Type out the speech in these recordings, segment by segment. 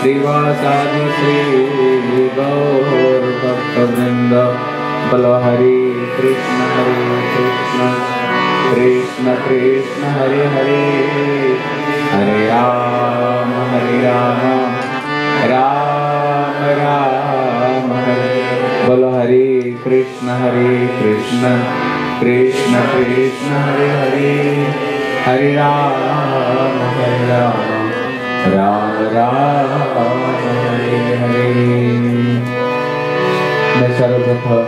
श्रीवासादि श्री गौर भक्तवृंद। बोलो हरे कृष्ण कृष्ण कृष्ण हरे हरे, हरे राम राम राम हरे। बोलो हरे कृष्ण कृष्ण कृष्ण हरे हरे, हरे राम राम राम हरे हरे। मैं सर्वप्रथम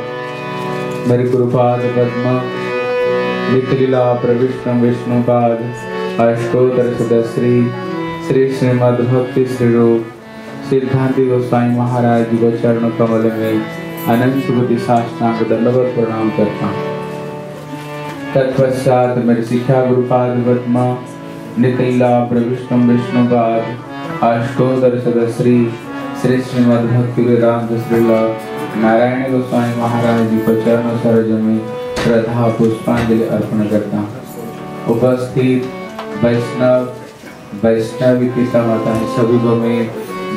मेरे गुरुपाद पद्म निखिला प्रविष्णु विष्णुपाद अष्टोत्तर सदश्री श्री श्रीमद् भक्ति श्री रूप सिद्धांति गोस्वामी महाराज जी को चरण कमल में अनंत कोटि साष्टांग दंडवत प्रणाम करता हूँ। तत्पश्चात मेरे शिक्षा गुरुपाद पद्म निखिला प्रविष्णु विष्णुपाद अष्टोत्तर सदश्री श्री श्रीमद् भक्ति वेदांत श्रीला नारायण गोस्वामी महाराज जी को चरण सरोज में श्रद्धा पुष्पांजलि अर्पण करता हूँ। उपस्थित वैष्णवी पिता माता सभी को मैं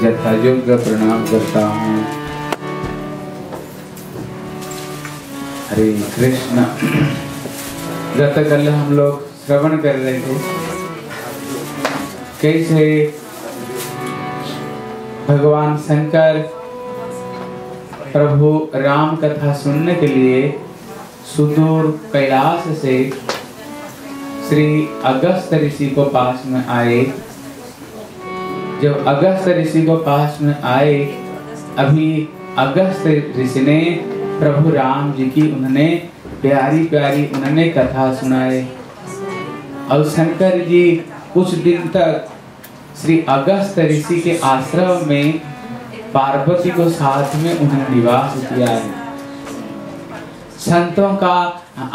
यथायोग्य प्रणाम करता हूँ। हरे कृष्ण। गतकाल हम लोग श्रवण कर रहे थे कैसे भगवान शंकर प्रभु राम कथा सुनने के लिए सुदूर कैलाश से श्री अगस्त ऋषि को पास में आए। जब अगस्त ऋषि को पास में आए, अभी अगस्त ऋषि ने प्रभु राम जी की उन्होंने प्यारी प्यारी उन्होंने कथा सुनाए। और शंकर जी कुछ दिन तक श्री अगस्त ऋषि के आश्रम में पार्वती को साथ में उन्हें निवास किया है। संतों का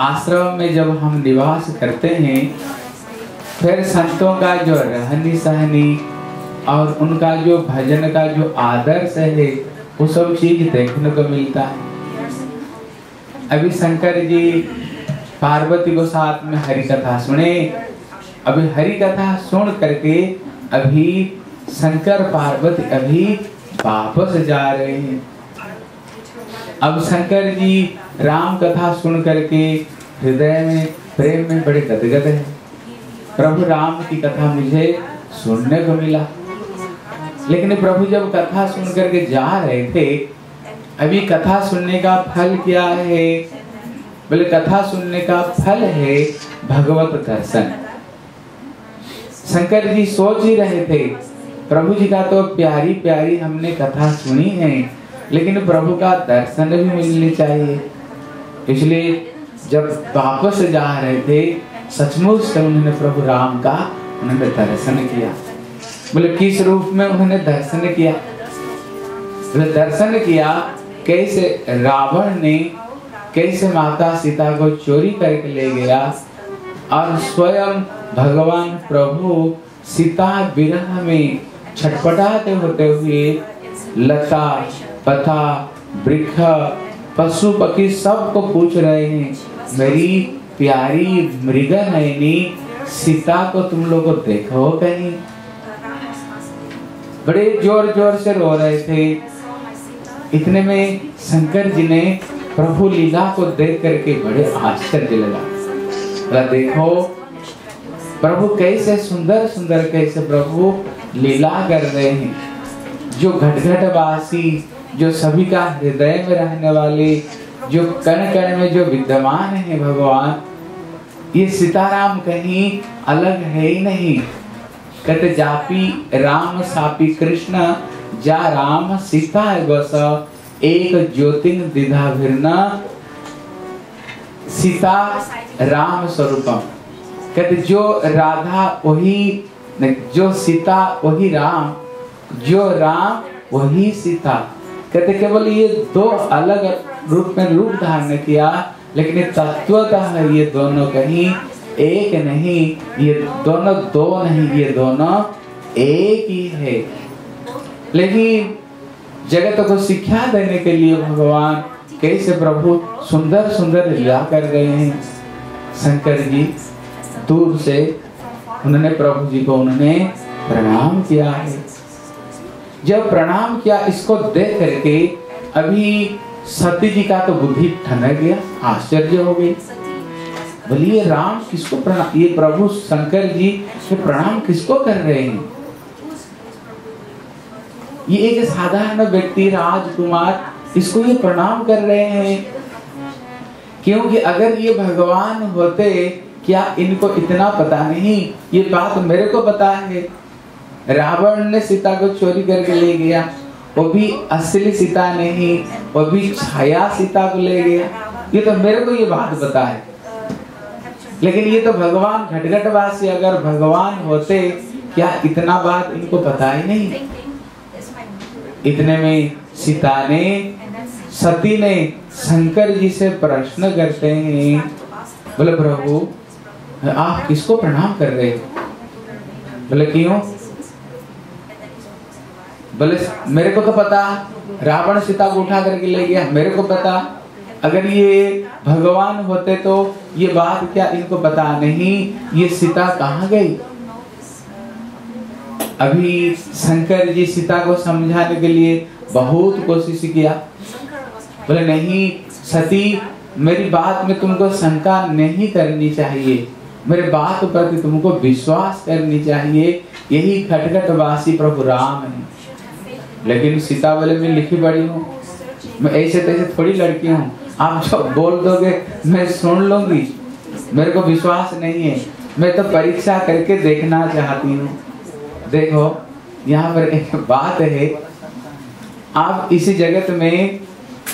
आश्रम में जब हम निवास करते हैं, फिर संतों का जो रहनी सहनी और उनका जो भजन का जो आदर्श है वो सब चीज देखने को मिलता है। अभी शंकर जी पार्वती को साथ में हरि कथा सुने। अभी हरि कथा सुन करके अभी शंकर पार्वती अभी वापस जा रहे हैं। अब शंकर जी राम कथा सुन करके हृदय में प्रेम में बड़े गदगद है। प्रभु राम की कथा मुझे सुनने को मिला। लेकिन प्रभु जब कथा सुन करके जा रहे थे, अभी कथा सुनने का फल क्या है? बोले कथा सुनने का फल है भगवत दर्शन। शंकर जी सोच ही रहे थे, प्रभु जी का तो प्यारी प्यारी हमने कथा सुनी है, लेकिन प्रभु का दर्शन भी मिलने चाहिए। इसलिए जब वापस जा रहे थे, सचमुच से उन्होंने प्रभु राम का उन्होंने दर्शन किया। बोले किस रूप में उन्होंने दर्शन किया? बोले दर्शन किया कैसे रावण ने कैसे माता सीता को चोरी करके ले गया और स्वयं भगवान प्रभु सीता विरह में छटपटाते होते हुए लता पथा वृक्ष पशु पक्षी सबको पूछ रहे हैं, मेरी प्यारी मृग नयनी सीता को तुम लोग देखो कहीं। बड़े जोर जोर से रो रहे थे। इतने में शंकर जी ने प्रभु लीला को देख करके बड़े आश्चर्य लगा। देखो प्रभु कैसे सुंदर सुंदर कैसे प्रभु लीला कर रहे हैं। जो घट वासी, जो सभी का हृदय में रहने वाले, जो कण कण में जो विद्यमान है भगवान, ये सीताराम कहीं अलग है ही नहीं। कहते जापी राम सापी कृष्ण, जा राम सीता बस, एक ज्योतिन दिधा भिरना सीता राम स्वरूपम। कहते जो राधा वही, जो सीता वही राम, जो राम वही सीता। कहते केवल ये दो अलग रूप में रूप धारण किया, लेकिन तत्वतः ये दोनों कहीं एक नहीं, ये दोनों दो नहीं, ये दोनों एक ही है। लेकिन जगत को शिक्षा देने के लिए भगवान कैसे प्रभु सुंदर सुंदर लीला कर रहे हैं। शंकर जी दूर से उन्होंने प्रभु जी को उन्होंने प्रणाम किया है। जब प्रणाम किया, इसको देख करके अभी सती जी का तो बुद्धि ठनक गया, आश्चर्य हो गई। बोलिए राम किसको प्रणाम, ये प्रभु शंकर जी ये प्रणाम किसको कर रहे हैं? ये एक साधारण व्यक्ति राजकुमार, इसको ये प्रणाम कर रहे हैं। क्योंकि अगर ये भगवान होते, क्या इनको इतना पता नहीं? ये बात मेरे को पता है। रावण ने सीता को चोरी करके ले गया, वो भी असली सीता नहीं, वो भी छाया सीता को ले गया। ये तो मेरे को ये बात पता है। लेकिन ये तो भगवान घटघटवासी अगर भगवान होते, क्या इतना बात इनको पता ही नहीं? इतने में सीता ने, सती ने शंकर जी से प्रश्न करते हैं, बोले प्रभु आप किसको प्रणाम कर रहे हो? बोले क्यों? बोले मेरे को तो पता, रावण सीता को उठा करके ले गया, मेरे को पता। अगर ये भगवान होते तो ये बात क्या इनको पता नहीं? ये सीता कहाँ गई? अभी शंकर जी सीता को समझाने के लिए बहुत कोशिश किया। बोले नहीं सती, मेरी बात में तुमको शंका नहीं करनी चाहिए, मेरे बात पर तुमको विश्वास करनी चाहिए, यही खटखटवासी प्रभु राम है। लेकिन सीता बोले मैं लिखी पढ़ी हूँ, मैं ऐसे तैसे थोड़ी लड़की हूँ, आप जो बोल दोगे मैं सुन लूंगी, मेरे को विश्वास नहीं है, मैं तो परीक्षा करके देखना चाहती हूँ। देखो यहाँ पर एक बात है, आप इसी जगत में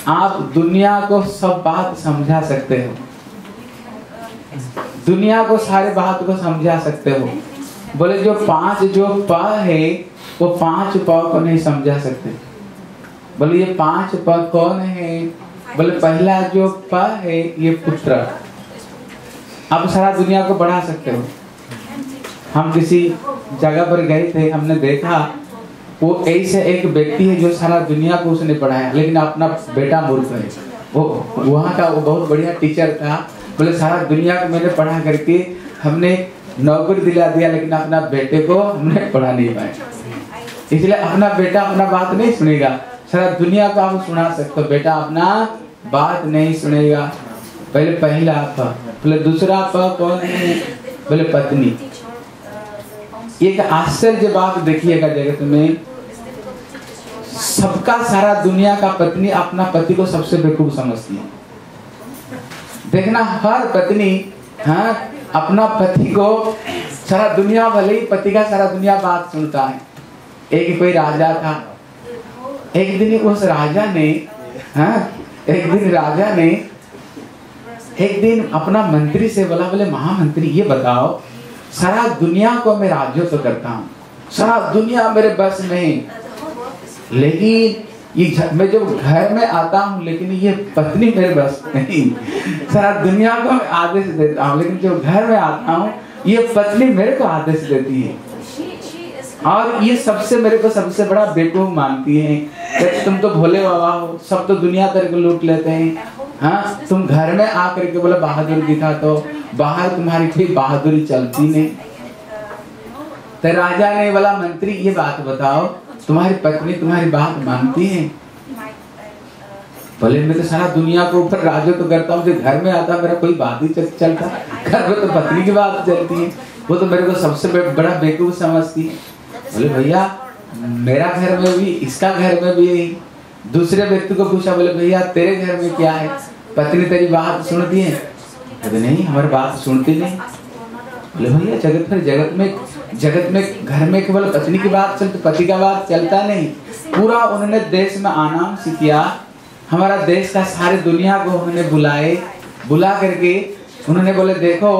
आप दुनिया को सब बात समझा सकते हो, दुनिया को सारे बात को समझा सकते हो। बोले जो पांच जो प है वो पांच प को नहीं समझा सकते। बोले ये पांच प कौन है? बोले पहला जो प है ये पुत्र। आप सारा दुनिया को बढ़ा सकते हो। हम किसी जगह पर गए थे, हमने देखा वो ऐसे एक व्यक्ति है जो सारा दुनिया को उसने पढ़ाया, लेकिन अपना बेटा मूर्ख है। वो वहाँ का वो बहुत बढ़िया टीचर था। बोले सारा दुनिया को मैंने पढ़ा करके हमने नौकरी दिला दिया, लेकिन अपना बेटे को हमने पढ़ा नहीं पाए। इसलिए अपना बेटा अपना बात नहीं सुनेगा, सारा दुनिया को आप सुना सकते हो, बेटा अपना बात नहीं सुनेगा। पहले पहला प। बोले दूसरा प कौन है? बोले पत्नी। एक आश्चर्य बात देखिएगा, जगत में सबका सारा दुनिया का पत्नी अपना पति को सबसे बेवकूफ समझती है। देखना हर पत्नी अपना पति को, सारा दुनिया भले ही पति का सारा दुनिया बात सुनता है। एक कोई राजा था, एक दिन उस राजा ने एक दिन अपना मंत्री से बोला, बोले महामंत्री ये बताओ, सारा दुनिया को मैं राज्यत्व करता हूँ, सारा दुनिया मेरे बस में है, लेकिन ये मैं जब घर में आता हूँ लेकिन ये पत्नी मेरे बस नहीं। सारा दुनिया को मैं आदेश देता हूँ, लेकिन जब घर में आता हूँ ये पत्नी मेरे को आदेश देती है, और ये सबसे मेरे को सबसे बड़ा बेवकूफ मानती है। तुम तो भोले बाबा हो, सब तो दुनिया तेरे को लूट लेते हैं। हाँ, तुम घर में आकर के बोले बहादुर दिखा, तो बाहर तुम्हारी कोई बहादुरी चलती नहीं। तो राजा ने बोला मंत्री ये बात बताओ, तुम्हारी पत्नी तुम्हारी बात मानती है? बोले मैं तो सारा दुनिया को ऊपर राजत्व तो करता हूँ, जो घर में आता मेरा कोई बात ही चलता, घर में तो पत्नी की बात चलती है, वो तो मेरे को सबसे बड़ा बेवकूफ समझती है। बोले भैया मेरा घर में भी, इसका घर में भी यही। दूसरे व्यक्ति को पूछा, बोले भैया तेरे घर में क्या है, पत्नी तेरी बात सुनती है? बोले नहीं हमारी बात सुनती नहीं। बोले भैया जगत में घर में केवल पत्नी की बात चलती, पति का बात चलता नहीं। पूरा उन्होंने देश में अनाउंस किया, हमारा देश का सारे दुनिया को उन्होंने बुला करके उन्होंने बोले देखो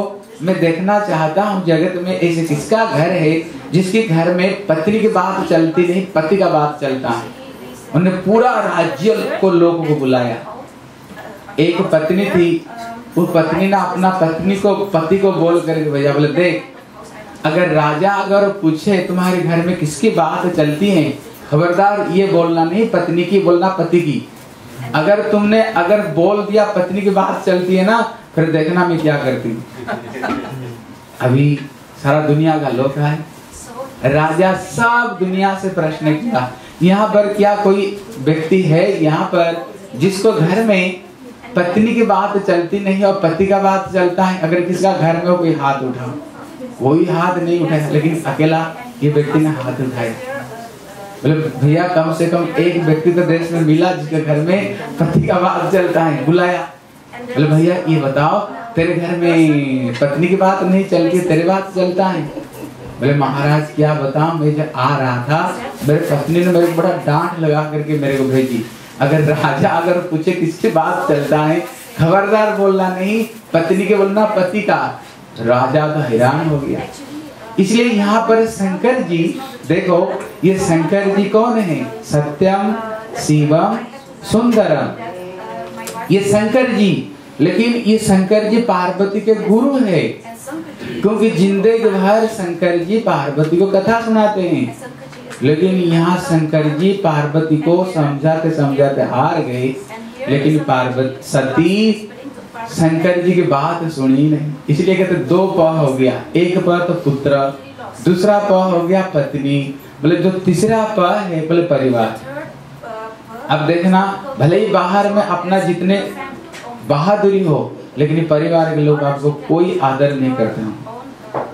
मैं देखना चाहता हूँ जगत में ऐसे किसका घर है जिसके घर में पत्नी की बात चलती नहीं, पति का बात चलता है। उन्होंने पूरा राज्य को लोगों को बुलाया। एक पत्नी थी, उस पत्नी ने अपना पति को बोल करके भेजा, बोले देख अगर राजा अगर पूछे तुम्हारे घर में किसकी बात चलती है, खबरदार ये बोलना नहीं पत्नी की, बोलना पति की। अगर तुमने बोल दिया पत्नी की बात चलती है ना, फिर देखना मैं क्या करती हूँ। अभी सारा दुनिया का लोग है, राजा सब दुनिया से प्रश्न किया यहाँ पर क्या कोई व्यक्ति है यहाँ पर जिसको घर में पत्नी की बात चलती नहीं और पति का बात चलता है? अगर किसी का घर में कोई हाथ उठा, कोई हाथ नहीं उठाया, लेकिन अकेला ये व्यक्ति ने हाथ उठाया। बोले भैया कम से कम एक व्यक्ति तो देश में मिला जिसके घर में पति का बात चलता है, बुलाया। बोले भैया ये बताओ तेरे घर में पत्नी की बात नहीं चलती, तेरे बात चलता है? बोले महाराज क्या बताऊं, मैं जब आ रहा था मेरे पत्नी ने मेरे को बड़ा डांट लगा करके मेरे को भेजी। अगर राजा अगर पूछे किसकी बात चलता है, खबरदार बोलना नहीं, पत्नी के बोलना पति का। राजा तो हैरान हो गया। इसलिए यहाँ पर शंकर जी देखो, ये शंकर जी कौन है? सत्यम शिवम सुंदरम, ये शंकर जी। लेकिन ये शंकर जी पार्वती के गुरु है, क्योंकि जिंदगी भर शंकर जी पार्वती को कथा सुनाते हैं। लेकिन यहाँ शंकर जी पार्वती को समझाते समझाते हार गए, लेकिन पार्वती सती शंकर जी की बात सुनी नहीं। इसलिए कहते दो प हो गया, एक प तो पुत्र, दूसरा प हो गया पत्नी, बोले जो तीसरा प है बोले परिवार। अब देखना भले ही बाहर में अपना जितने बहादुरी हो, लेकिन परिवार के लोग आपको कोई आदर नहीं करते हो।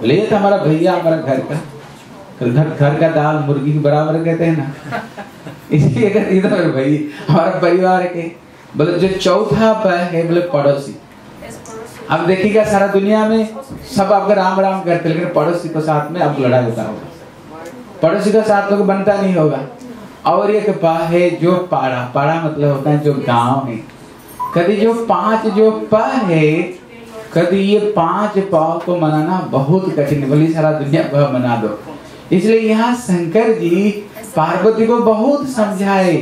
बोले ये तो हमारा भैया, हमारा घर का घर का दाल मुर्गी के बराबर कहते हैं ना, इसलिए इधर भाई हमारा परिवार के। बोले जो चौथा प है बोले पड़ोसी। अब देखिएगा सारा दुनिया में सब आपका राम राम करते, लेकिन पड़ोसी के साथ में आपको लड़ाई होता होगा, पड़ोसी के साथ तो बनता नहीं होगा। और एक प है जो पाड़ा, पाड़ा मतलब होता है जो गांव है। कभी जो पांच जो प है, कभी ये पांच प को मनाना बहुत कठिन, बोली सारा दुनिया प मना दो। इसलिए यहाँ शंकर जी पार्वती को बहुत समझाए,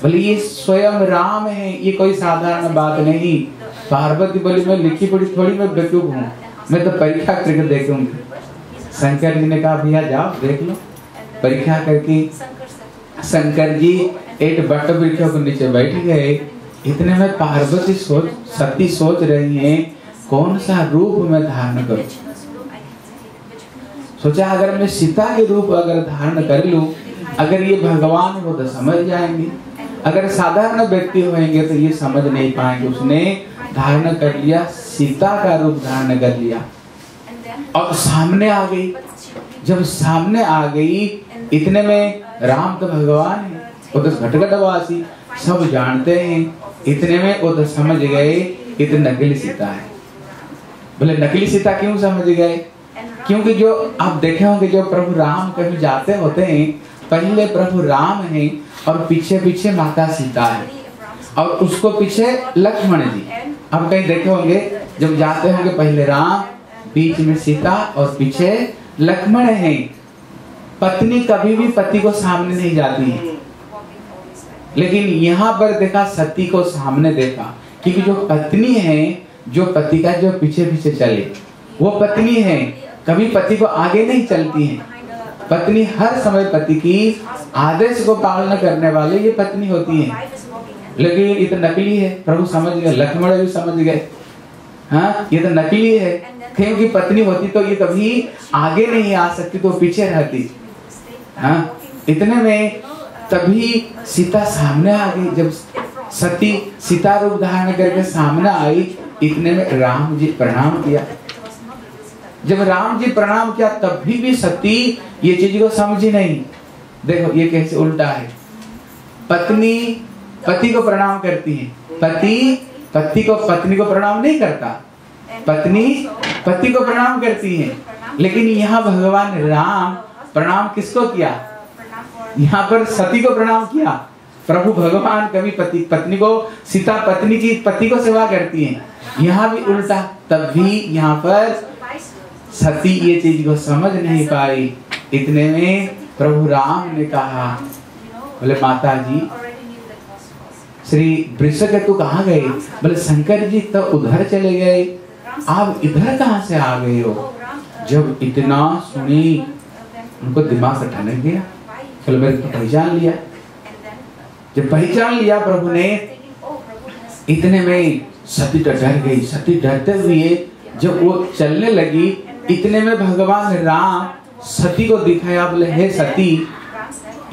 बोले ये स्वयं राम है, ये कोई साधारण बात नहीं। पार्वती बोली मैं लिखी पढ़ी थोड़ी मैं बेवकूफ हूँ, मैं तो परीक्षा करके देखूंगी। शंकर जी ने कहा भैया जाओ देख लो। परीक्षा करके शंकर जी एक बट वृक्ष के नीचे बैठ गए। इतने में पार्वती सती सोच रही हैं कौन सा रूप में धारण करूं। सोचा अगर मैं सीता के रूप अगर धारण कर लूं, अगर ये भगवान हो तो समझ जाएंगे, अगर साधारण व्यक्ति होंगे तो ये समझ नहीं पाएंगे। उसने धारण कर लिया, सीता का रूप धारण कर लिया और सामने आ गई। जब सामने आ गई, इतने में राम तो भगवान है, वो तो घटघटवासी सब जानते हैं। इतने में वो तो समझ गए ये तो नकली सीता है। बोले नकली सीता क्यों समझ गए? क्योंकि जो आप देखे होंगे जो प्रभु राम कभी जाते होते हैं, पहले प्रभु राम है और पीछे पीछे माता सीता है और उसको पीछे लक्ष्मण जी। आप कहीं देखे होंगे जब जाते होंगे पहले राम, बीच में सीता और पीछे लक्ष्मण है। पत्नी कभी भी पति को सामने नहीं जाती है, लेकिन यहाँ पर देखा सती को सामने देखा, क्योंकि जो पत्नी है जो पति का जो पीछे पीछे चले वो पत्नी है, कभी पति को आगे नहीं चलती है। पत्नी हर समय पति की आदेश को पालन करने वाली ये पत्नी होती है। लेकिन ये तो नकली है, प्रभु समझ गए, लक्ष्मण भी समझ गए, हाँ ये तो नकली है। क्योंकि पत्नी होती तो ये कभी आगे नहीं आ सकती, तो पीछे रहती। हाँ इतने में तभी सीता सामने आ गई। जब सती सीता रूप धारण करके सामने आई, इतने में राम जी प्रणाम किया। जब राम जी प्रणाम किया तभी भी सती ये चीज को समझी नहीं। देखो ये कैसे उल्टा है, पत्नी पति को प्रणाम करती है, पति को पत्नी को प्रणाम नहीं करता, पत्नी पति को प्रणाम करती है। लेकिन यहाँ भगवान राम प्रणाम किसको किया? यहाँ पर सती को प्रणाम किया। प्रभु भगवान कभी पत्नी को, सीता पत्नी की पति को सेवा करती है, यहाँ भी उल्टा। तब भी यहाँ पर सती ये चीज को समझ नहीं पाई। इतने में प्रभु राम ने कहा, बोले माता जी श्री वृषकेतु कहाँ गए? बोले शंकर जी तो उधर चले गए, आप इधर कहाँ से आ गए हो? जब इतना सुनी उनको दिमाग से ठनक गया, चलो मेरे को पहचान लिया। जब पहचान लिया प्रभु ने, इतने में सती तो डर गई। सती डरते हुए जब वो चलने लगी, इतने में भगवान राम सती को दिखाया, बोले हे सती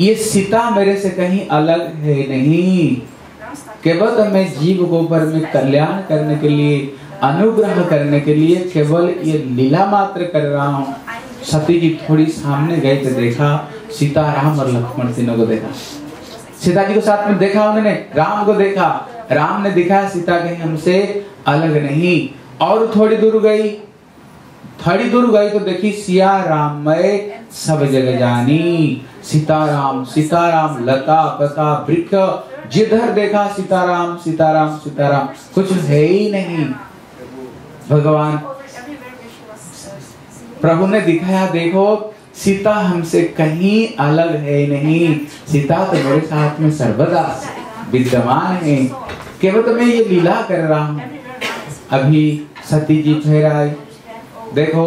ये सीता मेरे से कहीं अलग है नहीं, केवल तो मैं जीव को ऊपर में कल्याण करने के लिए, अनुग्रह करने के लिए केवल ये लीला मात्र कर रहा हूँ। सती जी थोड़ी सामने गए तो देखा सीता, राम और लक्ष्मण तीनों को देखा। सीता जी को साथ में देखा, उन्होंने राम को देखा, राम ने दिखाया सीता कहीं हमसे अलग नहीं। और थोड़ी दूर गई तो देखी सिया राम मैं सब जग जानी। सीताराम सीताराम लता पता वृक्ष, जिधर देखा सीताराम सीताराम सीताराम, कुछ है ही नहीं। भगवान प्रभु ने दिखाया, देखो सीता हमसे कहीं अलग है नहीं, सीता तो मेरे साथ में सर्वदा विद्यमान है, केवल तो मैं ये लीला कर रहा हूँ। अभी सती जी फिर आए। देखो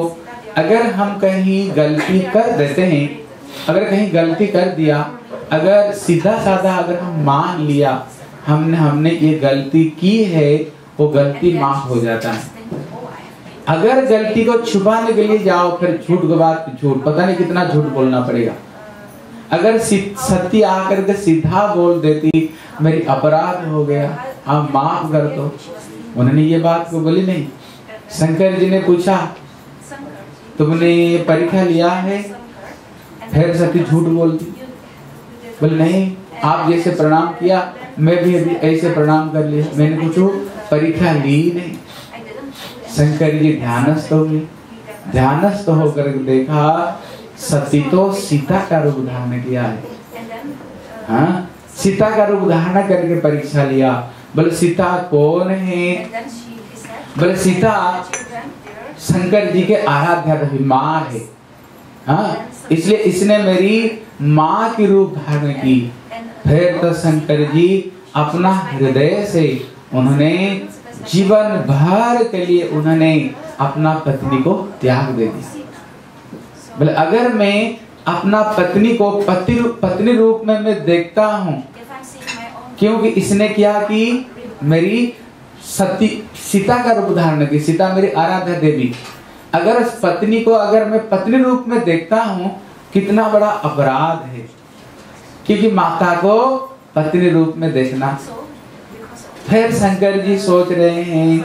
अगर हम कहीं गलती कर देते हैं, अगर कहीं गलती कर दिया, अगर सीधा साधा अगर हम मान लिया हमने ये गलती की है, वो गलती माफ हो जाता है। अगर गलती को छुपाने के लिए जाओ, फिर झूठ के बाद झूठ, पता नहीं कितना झूठ बोलना पड़ेगा। अगर सती आकर के सीधा बोल देती मेरी अपराध हो गया, आप माफ कर दो, उन्होंने ये बात को बोली नहीं। शंकर जी ने पूछा तुमने परीक्षा लिया है? फिर सती झूठ बोलती, बोले नहीं, आप जैसे प्रणाम किया मैं भी अभी ऐसे प्रणाम कर लिया, मैंने कुछ परीक्षा ली नहीं। शंकर जी ध्यानस्थ होकर देखा सती तो सीता का रूप धारण किया है। हाँ, सीता का रूप धारण करके परीक्षा लिया। बोले सीता कौन है? बोले सीता शंकर जी के आराध्या माँ है। हाँ, इसलिए इसने मेरी माँ की रूप धारण की। फिर तो शंकर जी अपना हृदय से उन्होंने जीवन भर के लिए उन्होंने अपना पत्नी को त्याग दे दिया। बोले अगर मैं अपना पत्नी को पत्नी रूप में मैं देखता हूँ, क्योंकि इसने क्या की, मेरी सीता का रूप धारण की, सीता मेरी आराध्या देवी। अगर उस पत्नी को अगर मैं पत्नी रूप में देखता हूँ, कितना बड़ा अपराध है, क्योंकि माता को पत्नी रूप में देखना। फिर शंकर जी सोच रहे हैं,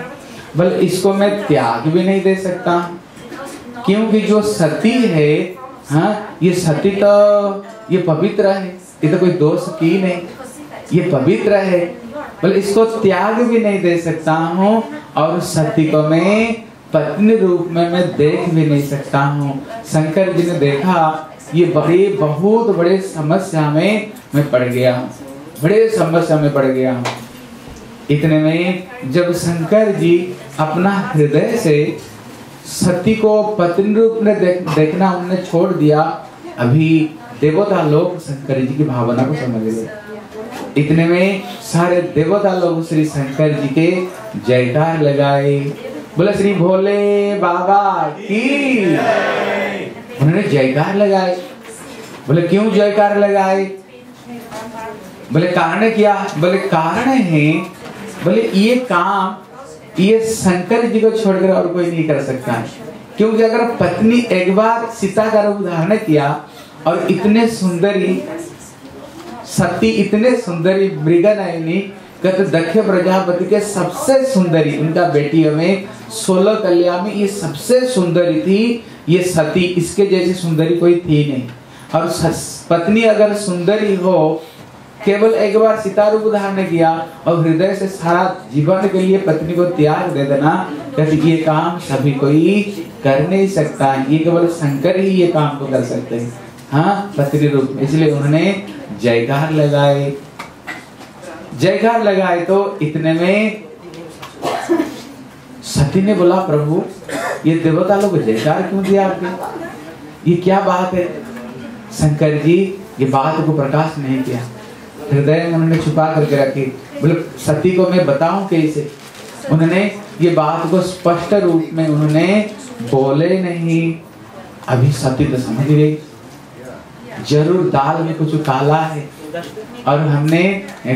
बोले इसको मैं त्याग भी नहीं दे सकता, क्योंकि जो सती है, हाँ, ये सती तो ये पवित्र है, ये तो कोई दोष की नहीं, ये पवित्र है। बोले इसको त्याग भी नहीं दे सकता हूँ, और सती को मैं पत्नी रूप में मैं देख भी नहीं सकता हूँ। शंकर जी ने देखा ये बहुत बड़े समस्या में मैं पड़ गया हूँ, बड़े समस्या में पड़ गया हूँ। इतने में जब शंकर जी अपना हृदय से सती को पत्नी रूप में देखना उन्होंने छोड़ दिया, अभी देवता लोग शंकर जी की भावना को समझ गए। इतने में सारे देवता लोग श्री शंकर जी के जयकार लगाए, बोले श्री भोले बाबा की। उन्होंने जयकार लगाए। बोले क्यों जयकार लगाए? बोले कारण क्या? बोले कारण है, बोले ये काम ये शंकर जी को छोड़कर और कोई नहीं कर सकता है, क्योंकि अगर पत्नी एक बार सीता का रूप धारण किया और इतने सुंदरी सती, इतने सुंदरी मृगनयनी, कहते दक्ष प्रजापति के सबसे सुंदरी, उनका बेटियों में 16 कन्या में ये सबसे सुंदरी थी ये सती, इसके जैसी सुंदरी कोई थी नहीं। और पत्नी अगर सुंदरी हो, केवल एक बार सीता रूप धारण किया और हृदय से सारा जीवन के लिए पत्नी को त्याग दे देना, कहते ये काम सभी कोई कर नहीं सकता, ये केवल शंकर ही ये काम को कर सकते हैं। हाँ, पत्नी रूप में। इसलिए उन्होंने जयकार लगाए। जयकार लगाए तो इतने में सती ने बोला प्रभु ये देवता लोग जयकार क्यों दिया आपने, ये क्या बात है? शंकर जी ये बात को प्रकाश नहीं किया, हृदय में उन्होंने छुपा करके रखी। बोले सती को मैं बताऊं कैसे? उन्होंने ये बात को स्पष्ट रूप में उन्होंने बोले नहीं। अभी सती तो समझ गई जरूर दाल में कुछ काला है और हमने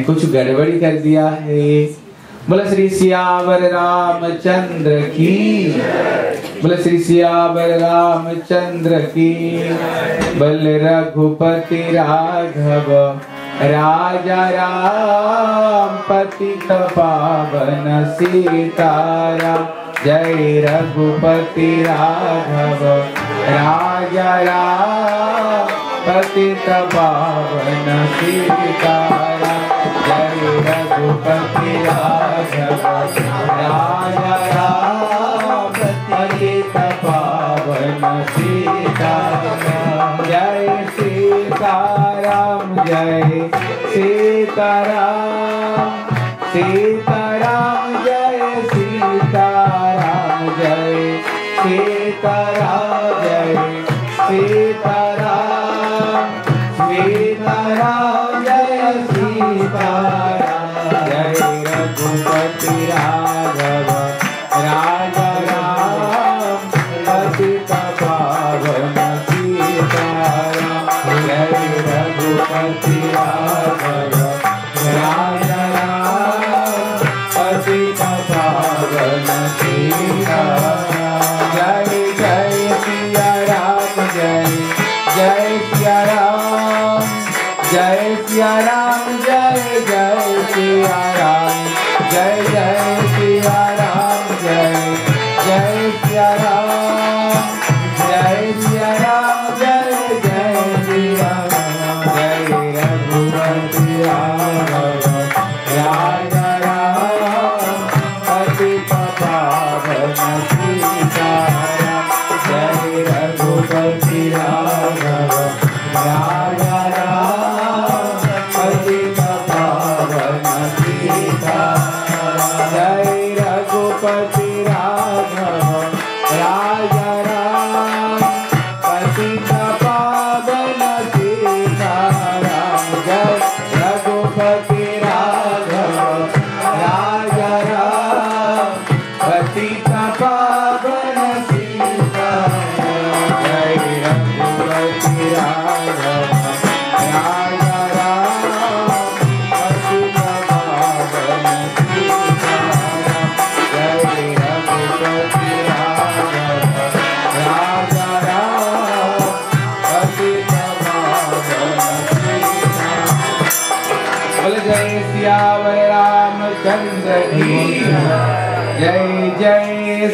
कुछ गड़बड़ी कर दिया है। बोले श्री सियावर रामचंद्र की, बोले श्री सियावर रामचंद्र की। बल रघुपति राघव राजा राम, पतित पावन सीताराम। जय रघुपति राघव राजा राम, पतित पावन सीताराम। जय रघुपति राघव राजा राम, पतित पावन सीताराम। जय सीताराम जय सीताराम, सीताराम जय सीताराम, जय सीताराम जय सीताराम, सीताराम जय सीताराम। जय रघुपति राघव राजा राम, पतित पावन सीताराम। जय रघुपति राघव राजा राम, पतित पावन सीताराम। जय जय सिया राम जय जय सिया राम, जय सिया राम जय जय सिया राम, जय जय सिया राम जय जय सिया राम, जय सिया राम जय जय सिया राम। जय रघुपति राघव राजा राम, पतित पावन सीताराम। जय रघुपति राघव राजा राम, पतित पावन सीताराम। जय रघुपति राघव राजा राम, पतित पावन सीताराम। जय रघुपति राघव राजा राम, पतित पावन सीताराम। जय रघुपति राघव राजा राम, पतित पावन सीताराम। जय रघुपति राघव राजा राम, पतित पावन सीताराम। बोल जय सियावर रामचंद्र की, जय जय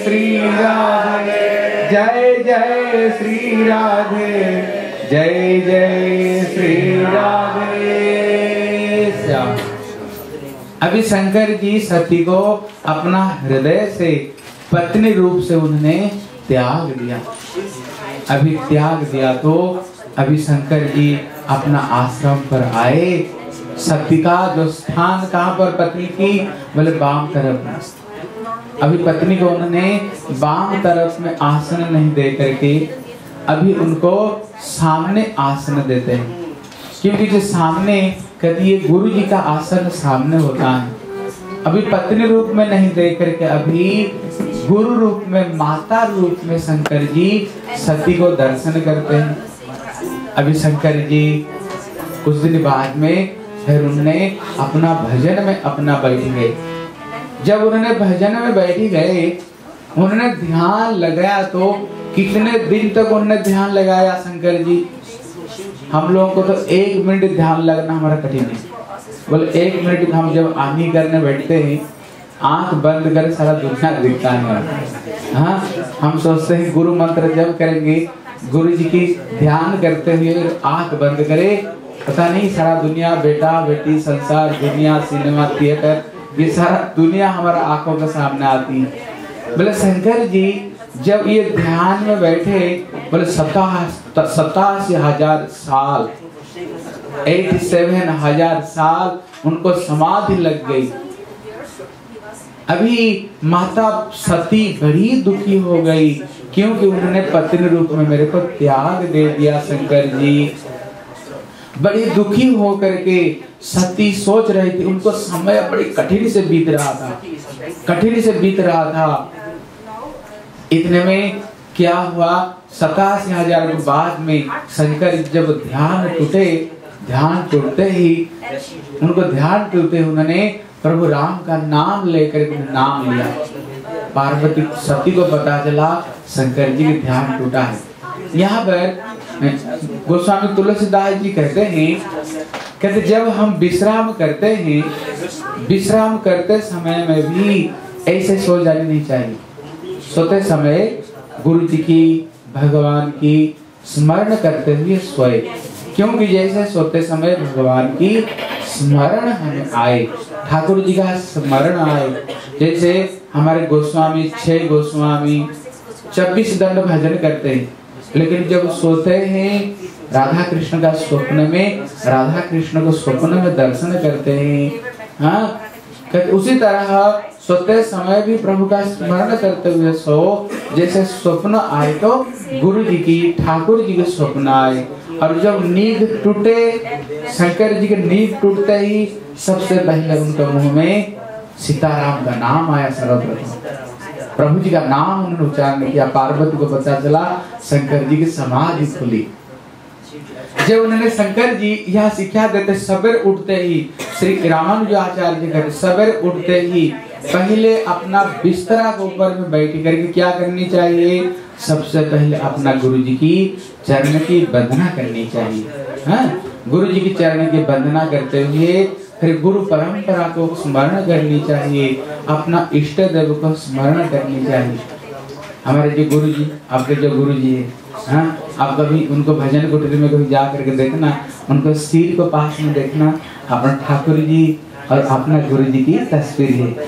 श्री राधे, जय जय श्री राधे, जय जय श्री राधे श्याम। अभी शंकर जी सती को अपना हृदय से पत्नी रूप से उन्होंने त्याग दिया। अभी त्याग दिया तो अभी शंकर जी अपना आश्रम पर आए। सती का जो स्थान कहाँ पर पत्नी की, बोले बाम तरफ में। अभी पत्नी को उन्होंने बाम तरफ में आसन नहीं दे करके अभी उनको सामने आसन देते हैं, क्योंकि जो सामने कभी ये गुरु जी का आसन सामने होता है। अभी पत्नी रूप में नहीं दे करके अभी गुरु रूप में, माता रूप में शंकर जी सती को दर्शन करते हैं। अभी शंकर जी कुछ दिन बाद में फिर उन्होंने अपना भजन में अपना बैठ गए। जब उन्होंने भजन में बैठ गए, उन्होंने ध्यान लगाया। तो कितने दिन तक उन्होंने ध्यान लगाया शंकर जी? हम लोगों को तो 1 मिनट ध्यान लगना हमारा कठिन है। बोले 1 मिनट हम जब आनी करने बैठते हैं, आंख बंद कर सारा दुनिया दिखता है। हाँ, हम सोचते हैं गुरु मंत्र जब करेंगे, गुरु जी की ध्यान करते हुए आंख बंद करे, पता नहीं सारा दुनिया, बेटा बेटी, संसार, दुनिया, सिनेमा, थिएटर, ये सारा दुनिया हमारा आंखों के सामने आती है। बोले शंकर जी जब ये ध्यान में बैठे, बोले 87,000 साल, 87,000 साल उनको समाधि लग गई। अभी माता सती बड़ी दुखी हो गई, क्योंकि उन्होंने पत्नी रूप में मेरे को त्याग दे दिया। शंकर जी बड़ी दुखी हो करके सती सोच रही थी, उनको समय बड़ी कठिन से बीत रहा था, कठिन से बीत रहा था। इतने में क्या हुआ, 87,000 के बाद में शंकर जब ध्यान टूटे, ध्यान टूटते ही उनको ध्यान टूटते उन्होंने प्रभु राम का नाम लेकर नाम लिया। पार्वती सती को पता चला शंकर जी के ध्यान टूटा है। यहाँ पर गोस्वामी तुलसीदास जी कहते हैं, जब हम विश्राम करते हैं, विश्राम करते समय में भी ऐसे सो जाने नहीं चाहिए। सोते समय गुरु जी की, भगवान की स्मरण करते हुए सोए, क्योंकि जैसे सोते समय भगवान की स्मरण हमें आए, ठाकुर जी का स्मरण आए। जैसे हमारे गोस्वामी 6 गोस्वामी 26 दंड भजन करते हैं, लेकिन जब सोते हैं राधा कृष्ण का स्वप्न में, राधा कृष्ण को स्वप्न में दर्शन करते हैं। हाँ, उसी तरह सोते समय भी प्रभु का स्मरण करते हुए सो, जैसे स्वप्न आए तो गुरु जी की, ठाकुर जी के स्वप्न आए। और जब नींद टूटे, शंकर जी के नींद टूटते ही सबसे पहले उनके मुंह में सीताराम का नाम आया। सर्वप्रथम प्रभु जी का नाम उन्होंने उच्चारण किया। पार्वती को पता चला, शंकर जी की समाधि खुली। जब उन्होंने शंकर जी यह शिक्षा देते, सवेरे उठते ही, श्री रामानुज आचार्य जी कहते, सवेरे उठते ही पहले अपना बिस्तरा के ऊपर में बैठ करके क्या करनी चाहिए? सबसे पहले अपना गुरु जी की चरण की वंदना करनी चाहिए। हाँ? गुरु जी की चरण की वंदना करते हुए फिर गुरु परंपरा को स्मरण करनी चाहिए, अपना इष्ट देव को स्मरण करनी चाहिए। हमारे जो गुरु जी, आपके जो गुरु जी है, हाँ, आप कभी उनको भजन कुटीर में कभी जा करके देखना, उनको सिर को पास में देखना, अपना ठाकुर जी और अपना गुरु जी की तस्वीर है।